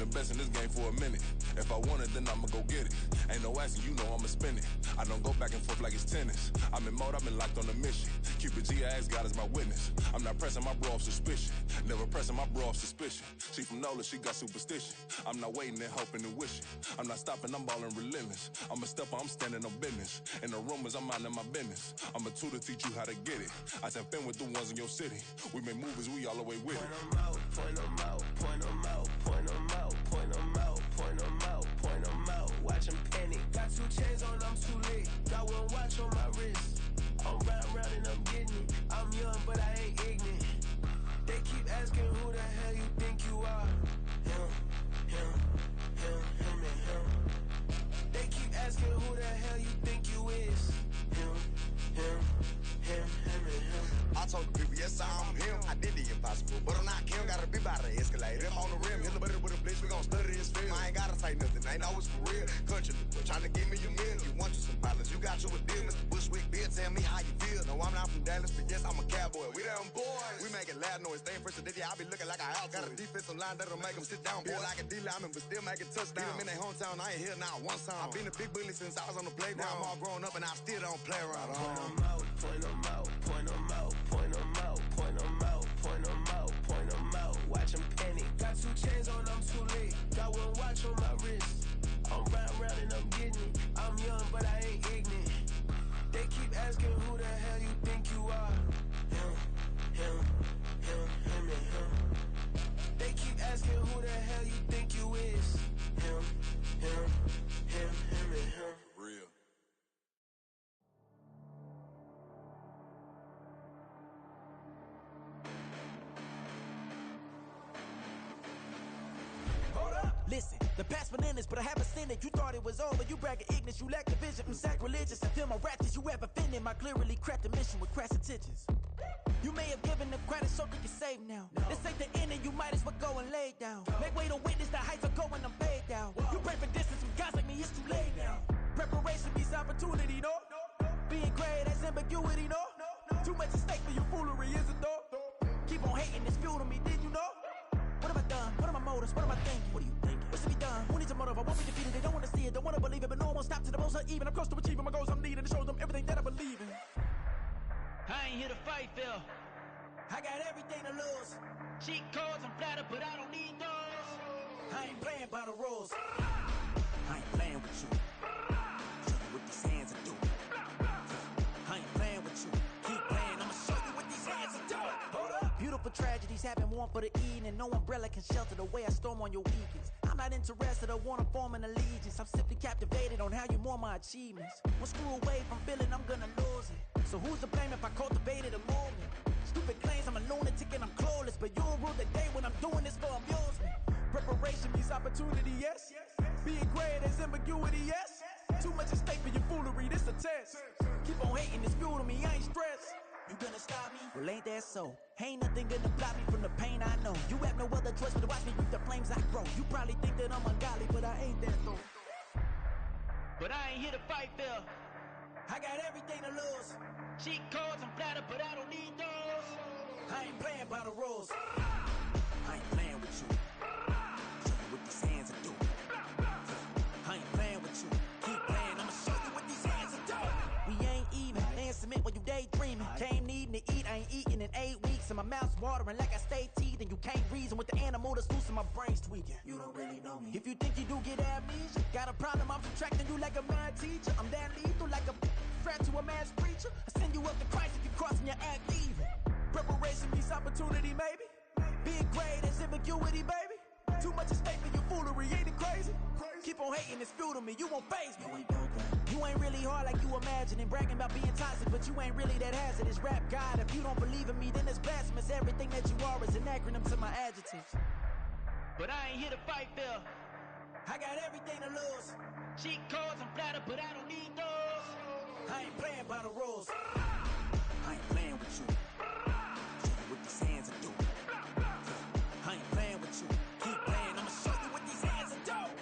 best in this game for a minute. If I want it, then I'ma go get it. Ain't no asking, you know I'ma spin it. I don't go back and forth like it's tennis. I'm in mode, I've been locked on a mission. Cupid G, I ask God as my witness. I'm not pressing my bro off suspicion. Never pressing my bro off suspicion. She from NOLA, she got superstition. I'm not waiting and hoping and wishing. I'm not stopping, I'm balling relentless. I'm a stepper, I'm standing on business. In the rumors, I'm minding my business. I'm a tutor, teach you how to get it. I tap in with the ones in your city. We make movies, we all the way with it. Point them out, point them out, point them out, point them out, point them out, point them out, point them out. Watch them panic. Got 2 chains on, I'm too late. Got 1 watch on my wrist. I'm round and I'm getting it. I'm young, but I ain't ignorant. They keep asking who the hell you think you are. Him, him, him, him, and him. They keep asking who the hell you think you is. Him, him, him, him, and him. I told the people, yes, I'm him. I did the impossible, but I'm not Kim. Gotta be by the escalator. I'm on the rim, hit the butter with a blitz. We gon' study this film. I ain't gotta say nothing, ain't know it's for real. Country, trying to give me your meal. You want you some violence, you got you a deal. Mr. Bushwick, Bill, tell me how you feel. No, I'm not from Dallas, but yes, I'm a cowboy. We them boys. We making loud noise, staying fresh to this. I be looking like a house. Got a defensive line that'll make them sit down. Feel like a D-lineman, but still making touchdowns. Beat them in their hometown, I ain't here now one time. I've been a big bully since I was on the playground. Now I'm all grown up and I still don't play around. Point them out, point them out, point them out, point them out, point them out, point them out, point them out. Watch them panic. Got 2 chains on, I'm too late. Got 1 watch on my wrist. I'm round and I'm getting it. I'm young, but I ain't ignorant. They keep asking who the hell you think you are. Him, him, him, him, and him. They keep asking who the hell you think you is. Him, him, him, him, and him. Real. Listen, the past bananas, but I haven't seen it. You thought it was over, you bragging ignorance, you lack the vision. I'm sacrilegious, I feel my ratchets, you have offended my clearly crafted mission with crass intentions. You may have given them credit so they can save now. This ain't the end and you might as well go and lay down. Make way to witness the heights are going, I'm paid down. You pray for distance from guys like me, it's too late now. Preparation means opportunity, no? Being great has ambiguity, no? Too much at stake for your foolery, is it though? Keep on hating, it's fuel to me, did you know? What have I done? What are my motives? What am I thinking? What are you thinking? What's to be done? Who needs a motive? I won't be defeated. They don't want to see it, don't want to believe it, but no one will stop to the most even. I'm close to achieving my goals. I'm needing to show them everything that I believe in. I ain't here to fight, Phil. I got everything to lose. Cheat codes, I'm flattered, but I don't need those. I ain't playing by the rules. I ain't playing with you. Show you what these hands are doing. I ain't playing with you. Keep playing, I'ma show you what these hands are doing. Hold up. Beautiful tragedies happen, one for the evening. No umbrella can shelter the way I storm on your weekends. I'm not interested, I wanna form an allegiance. I'm simply captivated on how you mourn my achievements. One screw away from feeling I'm gonna lose it. So who's to blame if I cultivated a movement? Stupid claims I'm a lunatic and I'm clueless, but you'll rule the day when I'm doing this for amusement. Preparation means opportunity, yes. Being great is ambiguity, yes. Too much at stake for your foolery, this a test. Keep on hating, it's fuel to me, I ain't stressed. You gonna stop me? Well, ain't that so? Ain't nothing gonna block me from the pain I know. You have no other choice but to watch me reap the flames I grow. You probably think that I'm ungodly, but I ain't that though. But I ain't here to fight, Phil. I got everything to lose. Cheat codes, I'm flattered, but I don't need those. I ain't playing by the rules. I ain't playing with you. Show you what these hands are doing. I ain't playing with you. Keep playing, I'ma show you what these hands are doing. We ain't even. They ain't submit when you daydreaming. Came needing to eat, I ain't eating in 8 weeks. And my mouth's watering like I stay teething. You can't reason with the animal that's loose and my brain's tweaking. You don't really know me. If you think you do get amnesia, got a problem, I'm subtracting you like a mad teacher. I'm that lethal like a threat to a mass preacher. I send you up to Christ if you crossing your act evil. Preparation means opportunity, maybe. Being great is ambiguity, baby. Too much at stake for your foolery, ain't it crazy? Keep on hating, it's fuel to me, you won't faze me. You ain't really hard like you imagining. Bragging about being toxic, but you ain't really that hazardous. Rap God, if you don't believe in me, then it's blasphemous. Everything that you are is an acronym to my adjectives. But I ain't here to fight, Phil. I got everything to lose. Cheat codes, I'm flattered, but I don't need those. I ain't playing by the rules. I ain't playing with you. Show you what these hands are doing. I ain't playing with you. Keep playing, I'ma show you what these hands are doing.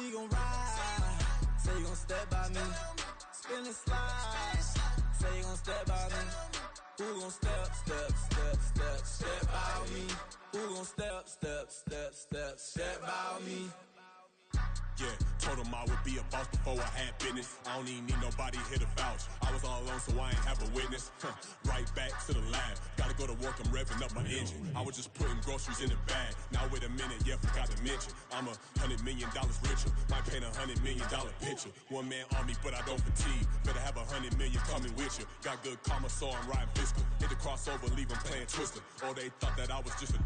Say you gon' ride, say you gon' step by me. Spin and slide, say you gon' step by me. Who gon' step by me? Who gon' step by me? Yeah, told him I would be a boss before I had business. I don't even need nobody here to vouch. I was all alone, so I ain't have a witness. Right back to the lab. Gotta go to work, I'm revving up my engine. I was just putting groceries in the bag. Now wait a minute, yeah, forgot to mention. I'm $100 million richer. Might paint $100 million picture. One man army, but I don't fatigue. Better have 100 million coming with you. Got good karma, so I'm riding fiscal. Hit the crossover, leave them playing Twister. Or they thought that I was just a...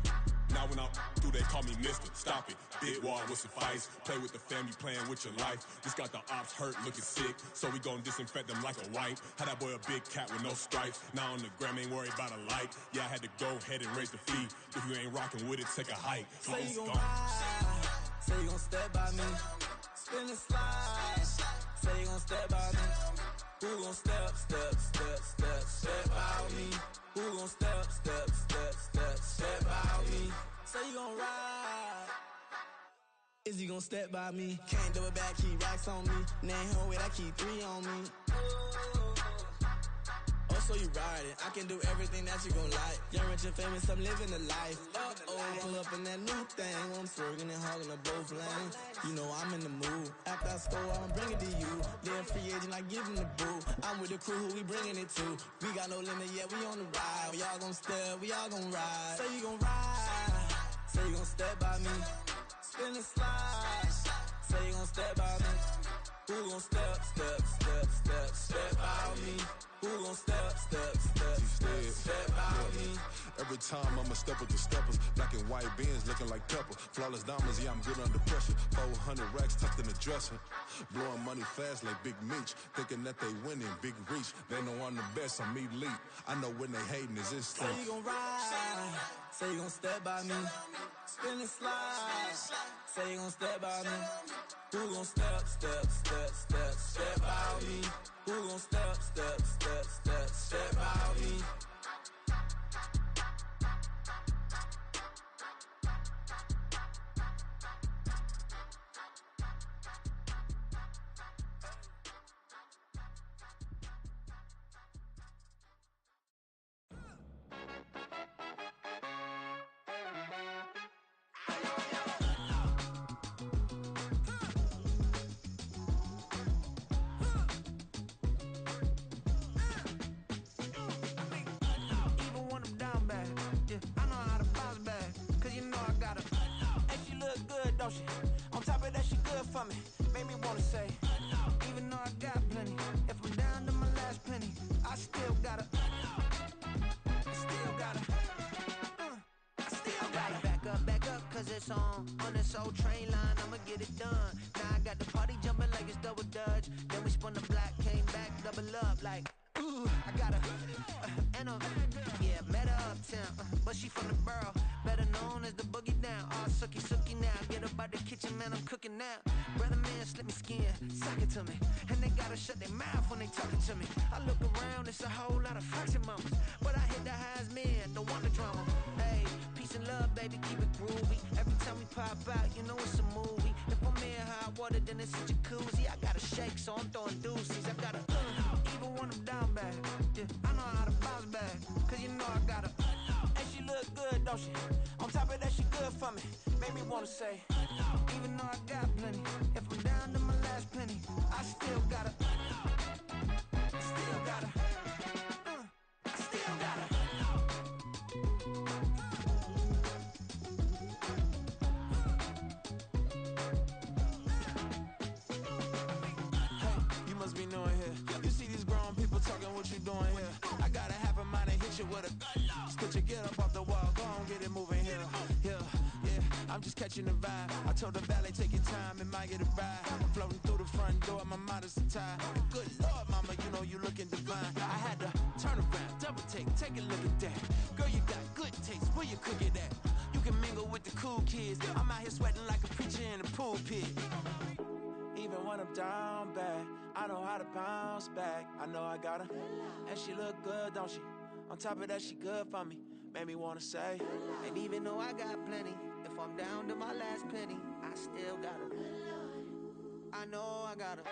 Now when I do, they call me Mister. Stop it. Big wall will suffice. Play with the family, playing with your life. Just got the ops hurt, looking sick. So we gon' disinfect them like a wipe. Had that boy a big cat with no stripes. Now on the gram, ain't worried about a light. Yeah, I had to go ahead and raise the fee. If you ain't rocking with it, take a hike. Say you gon' ride, say you gon' step by me. Spin and slide, say you gon' step by me. Who gon' step by me? Who gon' step by me? Say you gon' ride. Is he gon' step by me? Can't do it back, keep racks on me. Name home with I keep 3 on me. Oh, so you riding. I can do everything that you gon' like. Young, rich, and famous, I'm living the life. Pull up in that new thing. When I'm swerving and hogging up both lanes. You know I'm in the mood. After I score, I'm bringing to you. They're free agent, I give him the boo. I'm with the crew, who we bringing it to. We got no limit, yeah, we on the ride. We all gon' step, we all gon' ride. Say you gon' ride, say you gon' step by me. Spin and slide, say you gon' step by me. Who gon' step by me? Who gon' step by me? Every time I'ma step with the steppers. Black and white beans looking like pepper. Flawless diamonds, yeah, I'm good under pressure. 400 racks tucked in the dresser. Blowing money fast like Big Meech. Thinking that they winning, big reach. They know I'm the best, I'm elite. I know when they hating is instinct. Say you gon' ride, say you gon' step by me. Spin and slide, say you gon' step by me. Who gon' step by me? Who gon' step by me? On top of that, she good for me. Made me wanna say, even though I got plenty, if I'm down to my last penny, I still gotta. Back up, cause it's on this old train line, I'ma get it done. Now I got the party jumping like it's double dutch. Then we spun the block, came back, double up like, ooh, I got a, yeah, met her uptown, but she from the borough, better known as the boogie down. All sookie now, get up out the kitchen, man, I'm cooking now. Brother man, slip me skin, suck it to me, and they gotta shut their mouth when they talking to me. I look around, it's a whole lot of fraction mamas, but I hit the highs, man, don't want the drama. Hey, peace and love, baby, keep it groovy. Every time we pop out, you know it's a movie. If I'm in hot water, then it's a jacuzzi. I gotta shake, so I'm throwing deuces. I gotta, even when I'm down bad, yeah, I know how to bounce back, cause you know I gotta, and she look good, don't she? On top of that, she good for me. Made me wanna say, even though I got plenty, if I'm down to my last penny, I still gotta, still gotta. Be knowing here. You see these grown people talking, what you doing here? I gotta have a mind and hit you with a stitch you, get up off the wall, go on, get it moving here. Yeah, I'm just catching the vibe. I told the valet, take your time, it might get a ride. I'm floating through the front door, my mind is tied. Good Lord, mama, you know you looking divine. I had to turn around, double take a look at that. Girl, you got good taste, where you cook it at? You can mingle with the cool kids. I'm out here sweating like a preacher in a pulpit. Even when I'm down bad, I know how to bounce back. I know I gotta, and she look good, don't she? On top of that, she good for me. Made me wanna say, and even though I got plenty, if I'm down to my last penny, I still gotta. I know I gotta.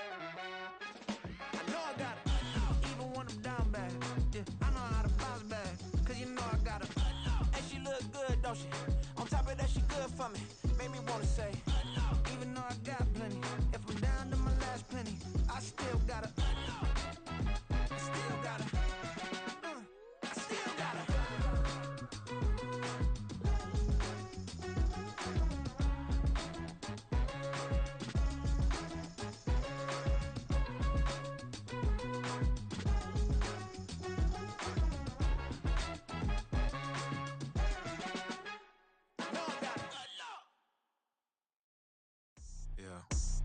Even when I'm down bad, yeah, I know how to bounce back. Cause you know I gotta. And she look good, don't she? On top of that, she good for me. Made me wanna say, even though I got plenty, if I'm down to my last penny, I still gotta. I still gotta. I still gotta.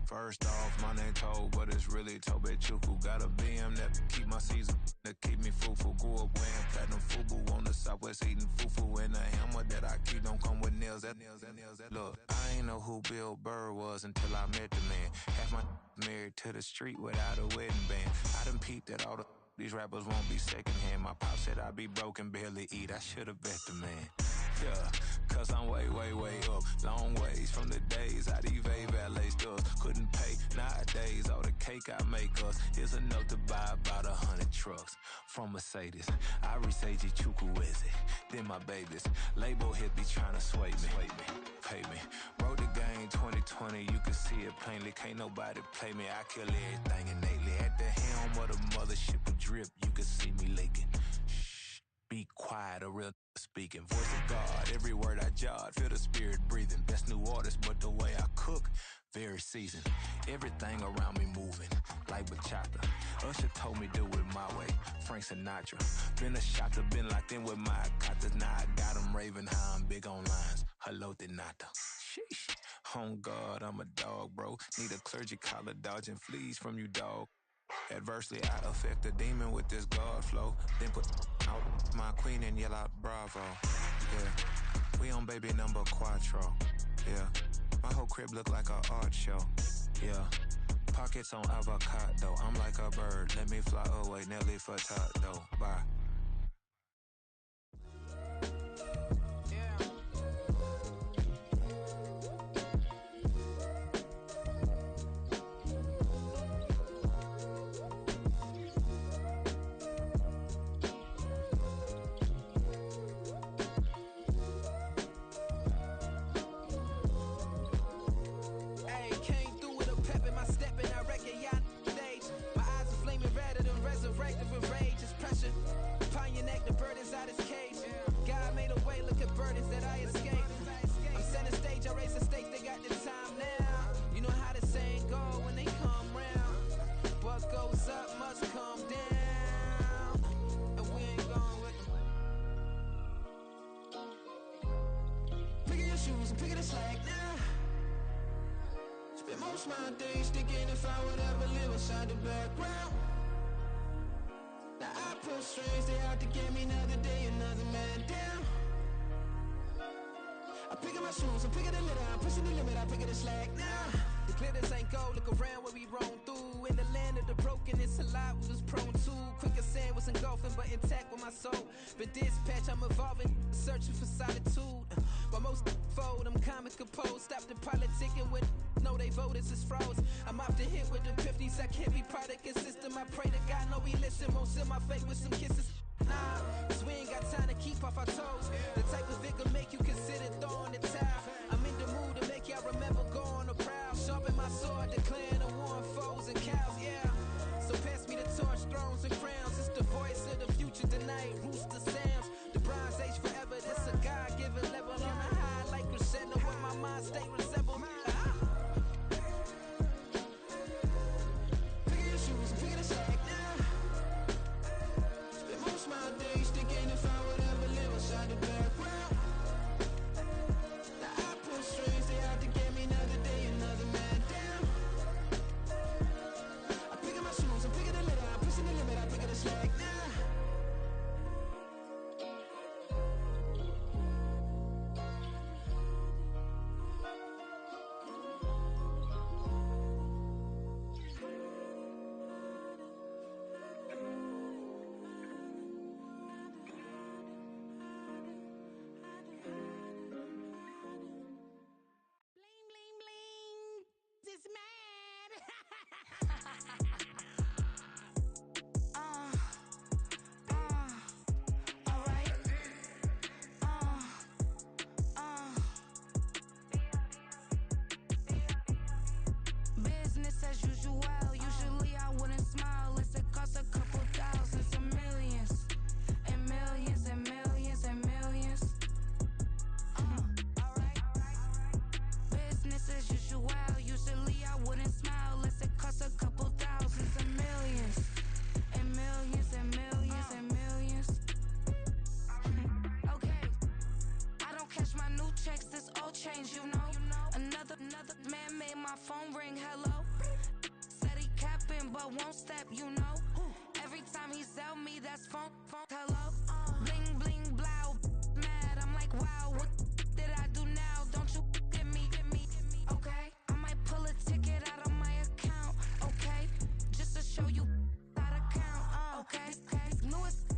First off, my name Toad, but it's really Tobe Chuku. Got a BM that keep my season, that keep me fruitful. Grew up wearing platinum FUBU on the southwest eating fufu. And the hammer that I keep don't come with nails. Look, I ain't know who Bill Burr was until I met the man. Half my married to the street without a wedding band. I done peeped at all these rappers won't be secondhand. My pop said I'd be broke and barely eat. I should've bet the man. Yeah, cause I'm way, way, way up. Long ways from the days I evade valet stores. Couldn't pay nowadays. All the cake I make us is enough to buy about 100 trucks. From Mercedes, I Seiji Chukwueze. Then my babies, label hit be trying to sway me. Pay me. Wrote the game 2020, you can see it plainly. Can't nobody play me. I kill everything innately. At the helm of the mothership of drip, you can see me leaking. Shh, be quiet, a real speaking. Voice of God, every word I jot, feel the spirit breathing. Best new artist, but the way I cook, very seasoned. Everything around me moving, like bachata. Usher told me do it my way, Frank Sinatra. Been a shotter, been locked in with my katas. Now I got them raving how I'm big on lines. Hello, Denata. Sheesh. On God, I'm a dog, bro. Need a clergy collar, dodging fleas from you, dog. Adversely, I affect the demon with this God flow. Then put out my queen and yell out bravo. Yeah, we on baby number quattro. Yeah, my whole crib look like a art show. Yeah, pockets on avocado. I'm like a bird, let me fly away. Nelly Furtado, bye. My days thinking if I would ever live inside the background. Now I pull strings, they out to get me another day, another man down. I pick up my shoes, I'm picking the litter, I'm pushing the limit, I pick up the slack now. The glitters ain't gold, look around where we roam through. In the land of the broken, it's a lot we was prone to. Quicker sand was engulfing, but intact with my soul. But dispatch, I'm evolving, searching for solitude. While most fold, I'm comic composed. Stop the politicking with no, they voters is frauds. I'm off the hit with the 50s. I can't be product and system. I pray to God, no, he listen. Won't seal my fate with some kisses. Nah, cause we ain't got time to keep off our toes. The type of vigor make you consider throwing the towel. I'm in the mood to make y'all remember going to proud. Sharpen my sword, declaring the war on foes and cows, yeah. So pass me the torch, thrones and crowns. It's the voice of the future tonight. Rooster sounds. The Bronze Age forever. This a God-given level on a high like crescendo. Where my mind state resemble. My days thinking if I would ever live inside the background. but won't step, you know. Every time he sell me, that's phone, hello. Bling, bling, blow, mad. I'm like, wow, what did I do now? Don't you get me, okay? I might pull a ticket out of my account, okay? Just to show you how to count, okay? Newest,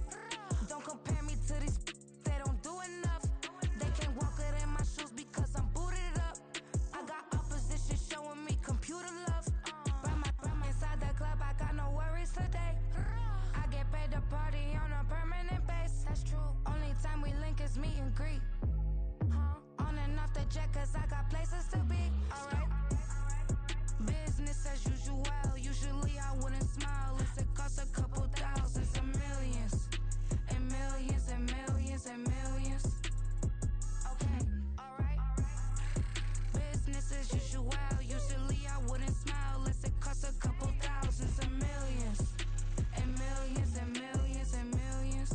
don't compare me to these, they don't do enough. They can't walk it in my shoes because I'm booted up. I got opposition showing me computer love. From inside the club, I got no worries today. I get paid to party on a permanent base. That's true. Only time we link is meet and greet. On and off the jet, cause I got places to be. Alright. Business as usual. Usually I wouldn't smile if it costs a couple thousands and millions. And millions and millions and millions. Okay, alright. Business as usual. Usually I wouldn't smile unless it costs a couple thousands and millions. And millions and millions and millions.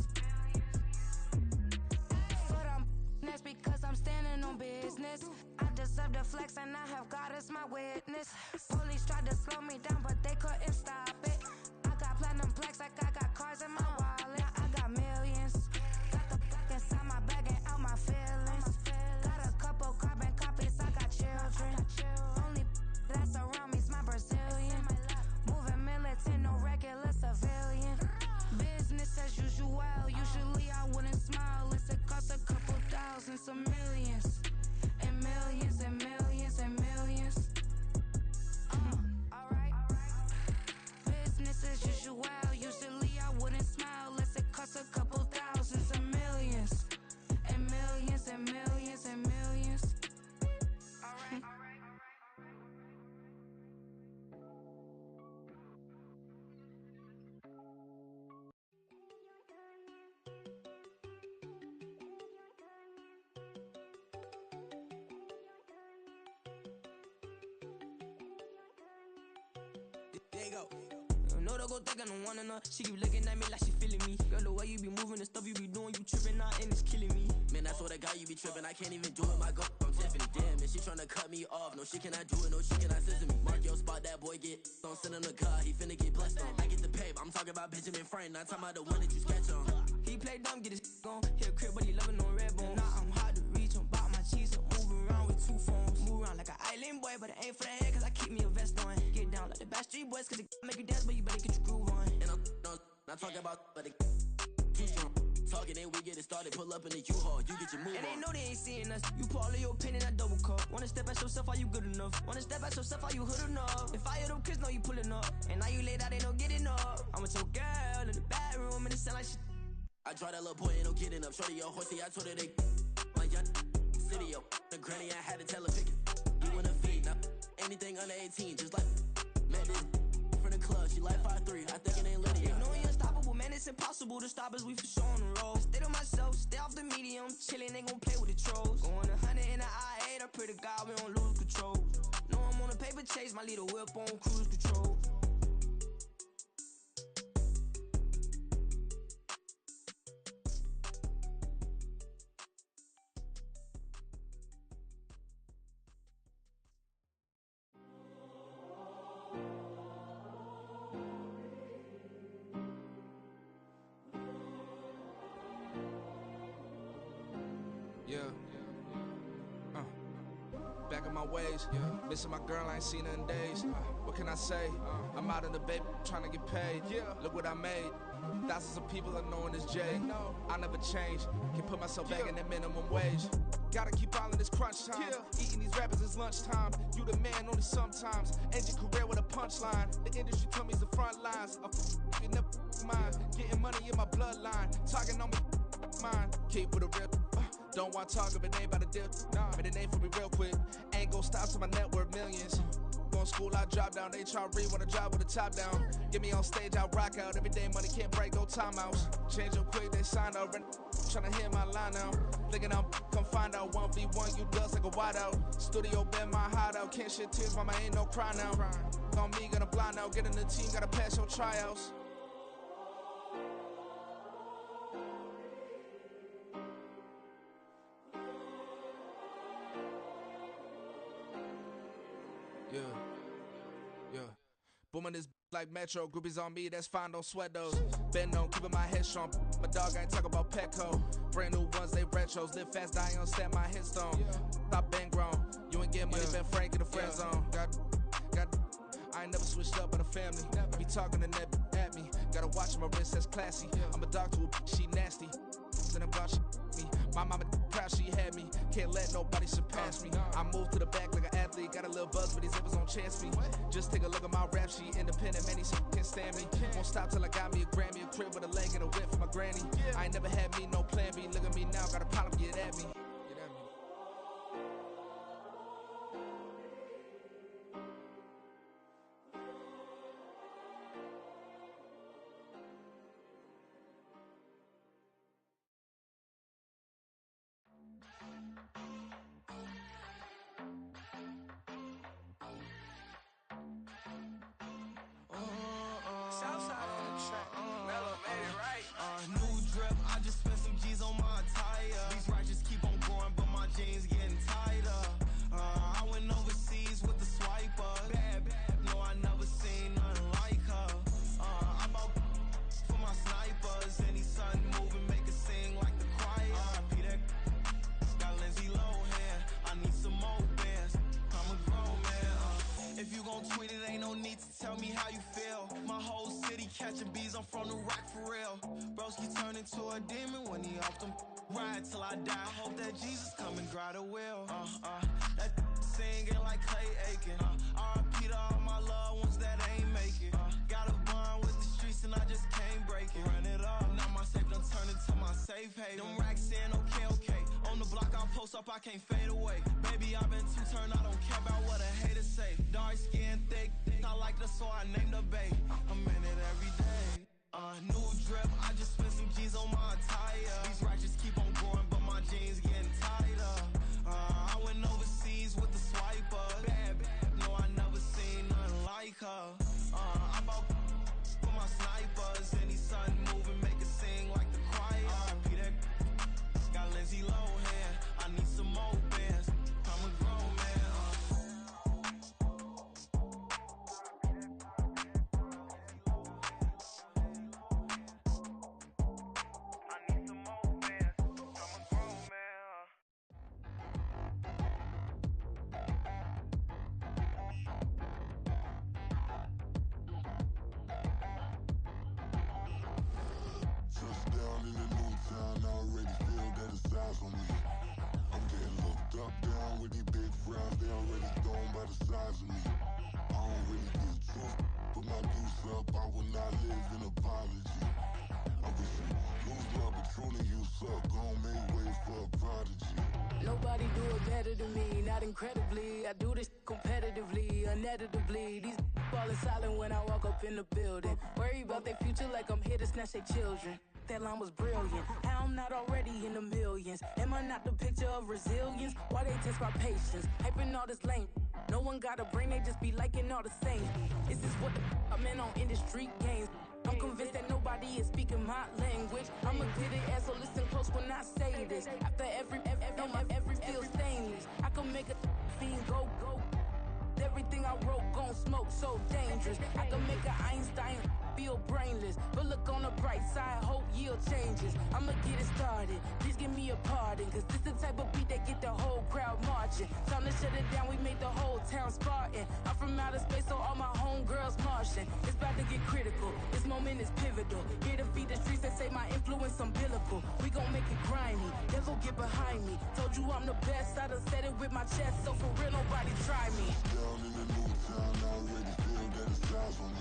Foot on, that's because I'm standing on business. I deserve the flex and I have God as my witness. Police tried to slow me down, but they couldn't stop it. I got platinum plaques like I got cars in my wallet. I got millions. Got the fuck inside my bag and out my feelings. Got a couple carbon copies, I got children. Only that's around me's my Brazilian. Moving militant, no regular civilian. Business as usual. Usually I wouldn't smile unless it costs a couple thousands of millions. And millions and millions and millions. Alright. Business as usual. Usually I wouldn't smile unless it costs a couple thousands of millions. And millions and millions and millions. Alright. There you go. No, don't go think I don't wanna know. She keep looking at me like she feeling me. Girl, the way you be moving, the stuff you be doing, you tripping out and it's killing me. Man, I swear to God, you be tripping. I can't even do it. My girl from Tiffany. Damn, and she tryna cut me off. No, she cannot do it. No, she cannot scissor me. Mark your spot, that boy get on. Send him the car. He finna get blessed on. I get the pay, but I'm talking about Benjamin Franklin. Not talking about the one that you sketch on. He play dumb, get his on. Hit a crib, but he loving on red bone. Now I'm hard to reach. I'm bout my cheese. I'm moving around with two phones. Move around like an island boy, but it ain't for the head, cause I keep me a vest on. Get down like the Backstreet Boys, cause it make you dance, but you better get your groove on. And I'm not talking about, but it too strong. Talking and we get it started. Pull up in the U-Haul. You get your move and on. they know they ain't seeing us. You put all of your opinion in that double cup. Wanna step at yourself, are you good enough? Wanna step at yourself, are you hood enough? If I hear them kids, know you pulling up. And now you laid out, they no getting up. I'm with your girl in the bedroom, and it sound like shit. I draw that little boy, ain't no getting up. Shorty, your horsey, I told her they my young city, yo. The granny, I had to tell her pick it. You in a feed, now anything under 18, just like met this from the club. She like 5'3", I think it ain't Lydia. You know you unstoppable, man, it's impossible to stop us, we for sure on the road. Stay to myself, stay off the medium, chillin', ain't gon' play with the trolls. Going 100 in the I-8, I pray to God we don't lose control. Know I'm on a paper chase, my leader whip on cruise control. Yeah. Back in my ways, missing my girl, I ain't seen her in days. What can I say? I'm out in the baby, trying to get paid. Look what I made. Thousands of people are knowing this J. I never change. Can put myself back in the minimum wage. Gotta keep all in this crunch time. Eating these rappers is lunchtime. You the man only sometimes. End your career with a punchline. The industry told me it's the front lines. You never mine. Getting money in my bloodline. Talking on me, mine. Keep with a real. Don't want to talk if it ain't about a deal. But it ain't for me real quick. Ain't gon' stop till my net worth millions. Going school, I drop down. They try to read when I drop with the top down. Get me on stage, I rock out. Every day money can't break, no timeouts. Change up quick, they sign up. Tryna hear my line now. Thinking I'm come find out 1v1, you dust like a wideout. Studio been my hideout. Can't shed tears, mama ain't no cry now. On me, gonna blind out. Get in the team, gotta pass your tryouts. Yeah. But booming this like Metro. Groupies on me, that's fine, don't sweat those. Been on, keeping my head strong. My dog ain't talk about Petco. Brand new ones, they retros. Live fast, I ain't on set my headstone. Stop been grown. You ain't get money, been Frank in the friend zone. I ain't never switched up on the family. I be talking to that at me. Gotta watch my wrist, that's classy. I'm a dog to a she nasty. Then about she me. My mama proud she had me. Can't let nobody surpass me. I moved to the back like an athlete. Got a little buzz, but these zippers on chance me. Just take a look at my rap sheet. Independent, man, these can't stand me. Won't stop till I got me a Grammy, a crib with a leg and a whip for my granny. I ain't never had me no plan B. Look at me now, got a problem, get at me. New drip, I just spent some G's on my attire. These righteous keep on growing, but my jeans getting tighter. I went overseas with the swiper. Bad, no, I never seen nothing like her. I bought for my snipers. Any son moving, make it sing like the choir. Peter got Lindsay Lohan. I need some more bands. I'm a grown man. If you gon' tweet it, ain't no need to tell me how you feel. My whole city catching bees, I'm from the rock for real. Broski turn into a demon when he off them. Ride till I die. I hope that Jesus come and dry the wheel. That singing like Clay Aiken. R.I.P. to all my loved ones that ain't make it. Got a bond with the streets and I just can't break it. Run it up, now my safe done turned into my safe haven. Them racks in, okay. On the block I post up, I can't fade away. Baby, I've been too turned, I don't care about what a hater say. Dark skin, thick, I like the so I named the babe. I'm in it every day. New drip, I just spent some G's on my attire. These righteous keep on growing, but my jeans getting tighter. I went overseas with the swiper. Bad, no, I never seen nothing like her. I bought for my snipers. Any son moving, make it sing like the choir. Peter got Lindsay Lohan. I need some more bands. I'm a grown man. Touchdown in the new town, I already feel that it's eyes on me. I'm getting looked up, down with these big frowns, they already thrown by the size of me. I don't really give truth, put my deuce up, I will not live in apology. I wish you lose love, but truly you suck, gon' make way for a prodigy. Nobody do it better than me, not incredibly. I do this competitively, uneditably. These falling silent when I walk up in the building. Worry about their future like I'm here to snatch their children. That line was brilliant. How I'm not already in the millions. Am I not the picture of resilience? Why they test my patience? Hyping all this lame. No one got a brain, they just be liking all the same. Is this what the I'm in on industry games? I'm convinced that nobody is speaking my language. I'ma get it as so listen close when I say this. After every feel stainless. I can make a fiend go. Everything I wrote gon' smoke, so dangerous. I can make an Einstein feel brainless. But look on the bright side, hope yield changes. I'ma get it started, please give me a pardon. Cause this the type of beat that get the whole crowd marching. Time to shut it down, we made the whole town Spartan. I'm from outer space, so all my homegirls Martian. It's about to get critical, this moment is pivotal. Here to feed the streets that say my influence umbilical. We gon' make it grimy, never get behind me. Told you I'm the best, I done said it with my chest. So for real, nobody try me. Down in the new town, I already feel that it's eyes on me.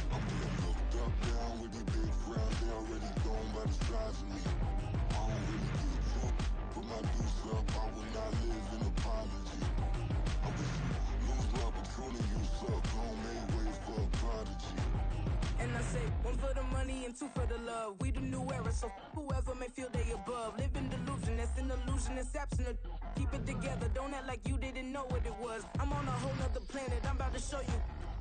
I'm getting looked up, down with these big frowns, they already thrown by the size of me. I don't really give truth, put my deuce up, I will not live in apology. I wish you lose love, but truly you suck, gon' make way for a prodigy. And I say, one for the money and two for the love. We the new era, so whoever may feel they above. Live in delusion, that's an illusion, that's absent. Keep it together, don't act like you didn't know what it was. I'm on a whole nother planet, I'm about to show you.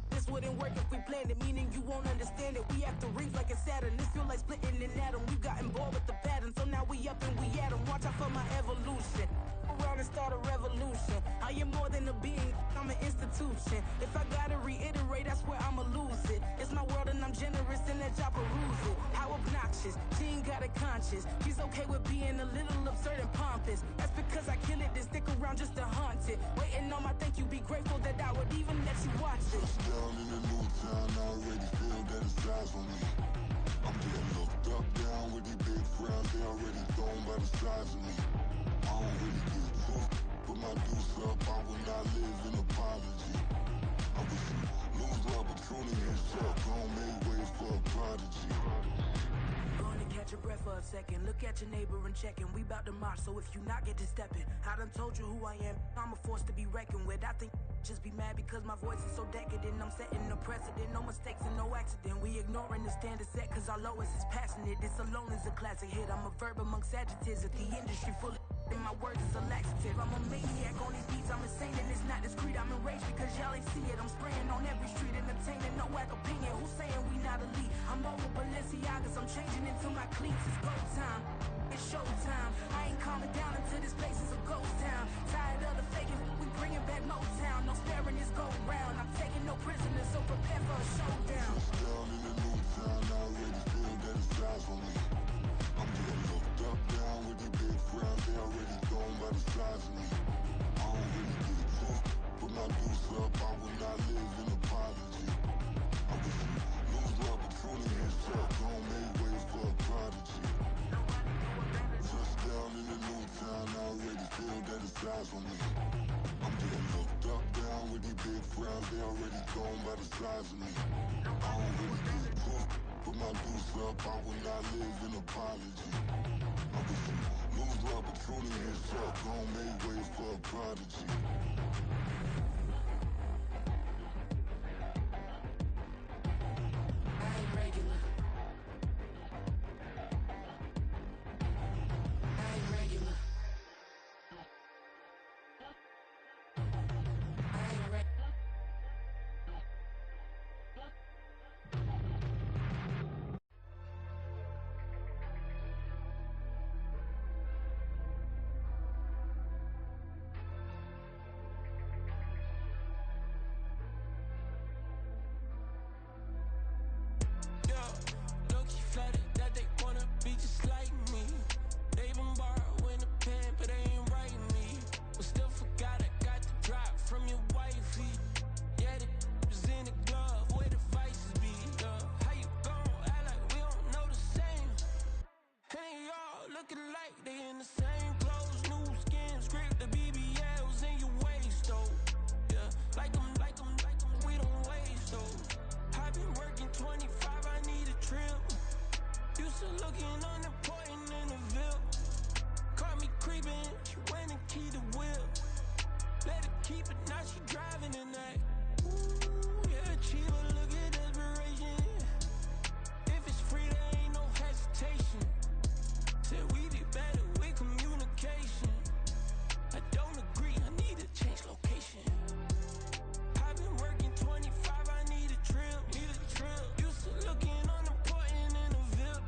This wouldn't work if we planned it, meaning you won't understand it. We have to rings like a Saturn, this feel like splitting an atom. You got involved with the pattern, so now we up and we at 'em. Watch out for my evolution. Around down and start a revolution. I am more than a being, I'm an institution. If I gotta reiterate, that's where I'ma lose it. It's my world and I'm generous in that y'all peruse it. How obnoxious, she ain't got a conscience. She's okay with being a little absurd and pompous. That's because I kill it, then stick around just to haunt it. Waiting on my thank you, be grateful that I would even let you watch it. Down in the new town, I already feel that it's eyes on me. I'm getting looked up, down with these big crowds, they already thrown by the size of me. I don't really get too, put my deuce up, I will not live in apology. I wish you lose the opportunity and shut, gon' make way for a prodigy. Going to catch your breath for a second, look at your neighbor and checking. We bout to march, so if you not get to stepping, I done told you who I am, I'm a force to be reckoned with. I think just be mad because my voice is so decadent. I'm setting a precedent, no mistakes and no accident. We ignoring the standard set cause our lowest is passionate. This alone is a classic hit. I'm a verb amongst adjectives at the industry full of and my words is a laxative. I'm a maniac on these beats, I'm insane and it's not discreet. I'm enraged because y'all ain't see it. I'm spraying on every street, entertaining, no whack opinion. Who's saying we not elite? I'm over Balenciagas, I'm changing into my cleats. It's go time, it's showtime. I ain't calming down until this place is a ghost town. Tired of the faking, we bringing back Motown. No sparing this go round. I'm taking no prisoners, so prepare for a showdown. Down in the new town, I already feel that it's eyes on me. I'm getting looked up, down with these big crowds, they already thrown by the size of me. I don't really get too, put my deuce up, I will not live in apology. I wish you lose the opportunity and shut, gon' make way for a prodigy. Touchdown in the new town, I already feel that it's eyes on me. I'm getting looked up, down with these big crowds, they already thrown by the size of me. I don't really get too, put my deuce up, I will not live in apology. I wish you lose the opportunity and shut, gon' make way for a prodigy. I ain't regular. I ain't regular. I ain't regular. Low-key flattered that they wanna be just like me. They been borrowing a pen, but they ain't writing me. But still forgot I got the drop from your wifey. Yeah, the was in the glove, where the vices be. How you gon' act like we don't know the same? Hey, y'all looking like they in the same clothes, new skin, script, the BBLs in your waist, though. Yeah, like them, we don't waste, though. I've been working 25, I need a trip. Used to looking unimportant in the Ville. Caught me creeping, she went and keyed the wheel. Let her keep it, now she driving in that. Ooh, yeah, Chiva, look at desperation. If it's free, there ain't no hesitation. Said we be better with communication. I don't agree, I need to change location. I've been working 25, I need a trip, Used to looking unimportant in the Ville.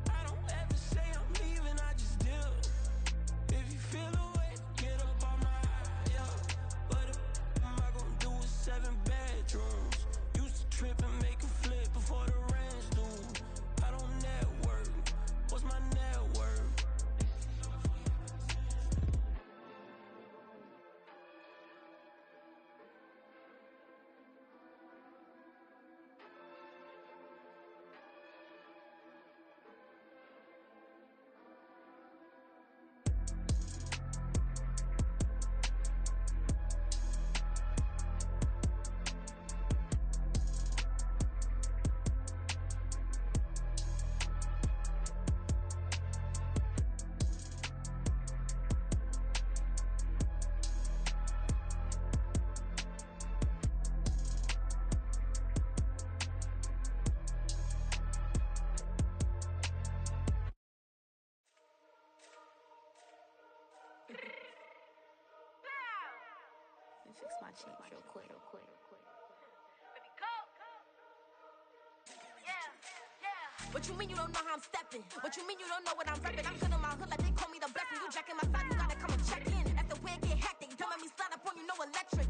I don't ever say I'm leaving, I just deal. If you feel away, get up on my yeah. What am I gonna do with 7 bedrooms? Used to trip and make a flip before the rent's due. I don't network, what's my net worth? Fix my cheek real quick. What you mean you don't know how I'm stepping? What you mean you don't know what I'm repping? I'm good in my hood like they call me the blessing. You jacking my side, you gotta come and check in. Don't make me slide up on you, no electric.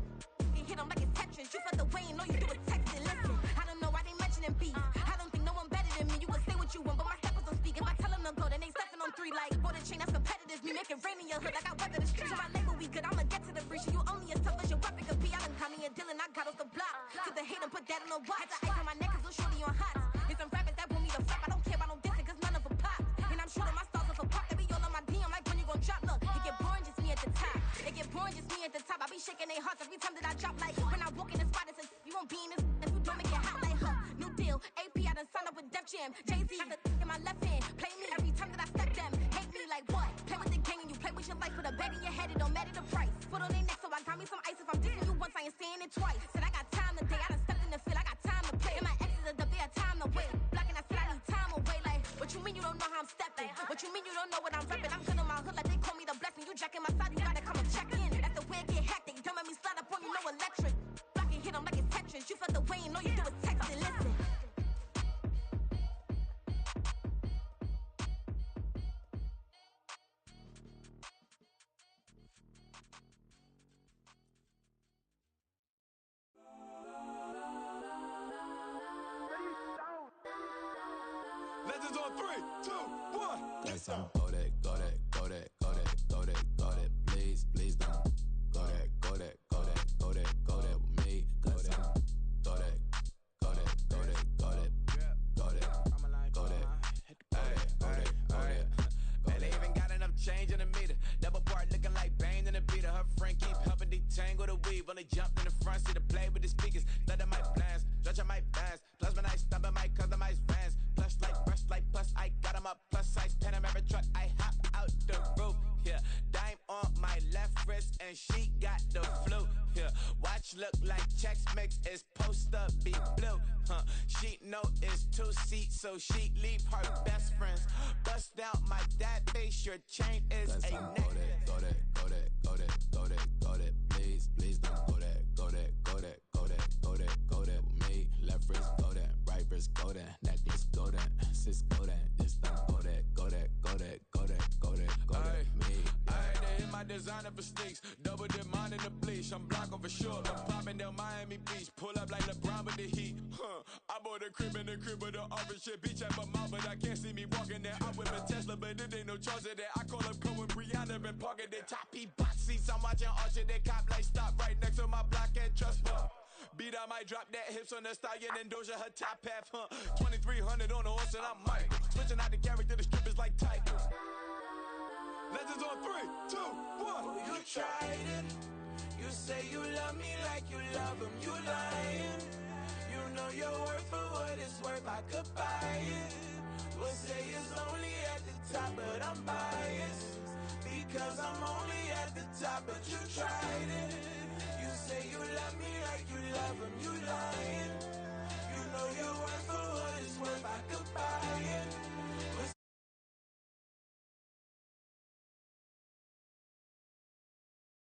You hit them like it's Tetris. You felt the way and know you do it texting. Listen, I don't know why they mentioning beef. I don't think no one better than me. You can say what you want, but my steppers don't speak. If I tell them to go, then they stepping on 3 like bought a chain that's competitive. Me make it rain in your hood like I weather the street. So my label we good, I'ma get to the breach. You only as tough as your weapon could be. I done Connie and Dylan, I got off the block. Cause the hate and put that on the watch. The ice on my neck is little shorty on hot. It's some rappers that want me to flop. I don't care about no dissing cause none of them pop. And I'm shooting my stars off a pop. They be all on my DM like when you gon' drop. Look, it get boring just me at the top. It get boring just me at the top. I be shaking their hearts every time that I drop. Like when I walk in the spot, it's a you won't be in this. If you don't make it hot like her. New deal, AP I done signed up with Def Jam. Jay-Z have the in my left hand. Play me every time that I step them. Hate me like what? Play with the gang and you play with your life. With a bag in your head, it don't matter the price. Foot on their neck, so I got me some ice. If I'm dissing you once, I ain't saying it twice. Said I got time today, I done stepped in the field, I got time to play. And my exes are up, they had time to wait. Blocking, I said I need time away. Like, what you mean you don't know how I'm stepping? What you mean you don't know what I'm repping? I'm good in my hood like they call me the blessing. You jacking my side, you gotta come and check in. That's the way I get hectic. Don't make me slide up on you, no electric. Blocking, hit them like it's Tetris. You felt the way and know you do is texting. Listen. Legends on 3, 2, 1. That's on go that, go that, go that, go that, go that, go that. Please, please don't go that, go that, go that, go that, go that with me. Go that, go that, go that, go that, go that, go that, go that, go that, go that. Man, they even got enough change in the meter. Double part looking like Bane in the beater. Her friend keep helping detangle the weave. When they jumped in the front seat to play with the speakers. Thunder my plans, stretch on my bands. Plus when I stumble my customized vans. Plush like brush like plus I got them up plus size Panamera truck. I hop out the roof. Yeah, dime on my left wrist and she got the flu. Yeah, watch look like Chex Mix is post up be blue. She know it's 2 seats, so she leave her best friends. Bust down my dad face, your chain is a neck. Go that, go that, go that, go that, go that. Please, please don't go that, go that, go that, go that, go that, go that with me. Left wrist go that, right wrist go that, necklace go that, sis go that, this don't go that, go that, go that, go that, go that, go that, me. I had to hit my designer for sneaks, double dip mine in the bleach. I'm blocking for sure. I'm popping down Miami Beach, pull up like LeBron with the heat. I bought a crib in the crib with the orange shit. Beach at my mouth, but I can't see me walking there. I whip a Tesla, but it ain't no charge of that. I call up Cohen, Brianna, and parking the top P box seats. I'm watching Archer, they cop like stop right next to my block at Trust Bar. Beat, I might drop that hips on the stallion and Doja her top half, 2300 on the horse and I'm Mike. Switching out the character, the strippers like tight. Legends on 3, 2, 1. Oh, you tried it. You say you love me like you love him. You lying. You know your worth for what it's worth. I could buy it. We'll say it's only at the top, but I'm biased. Because I'm only at the top, but you tried it. You say you love me like you love him. You lying. You know your worth for what it's worth. I could buy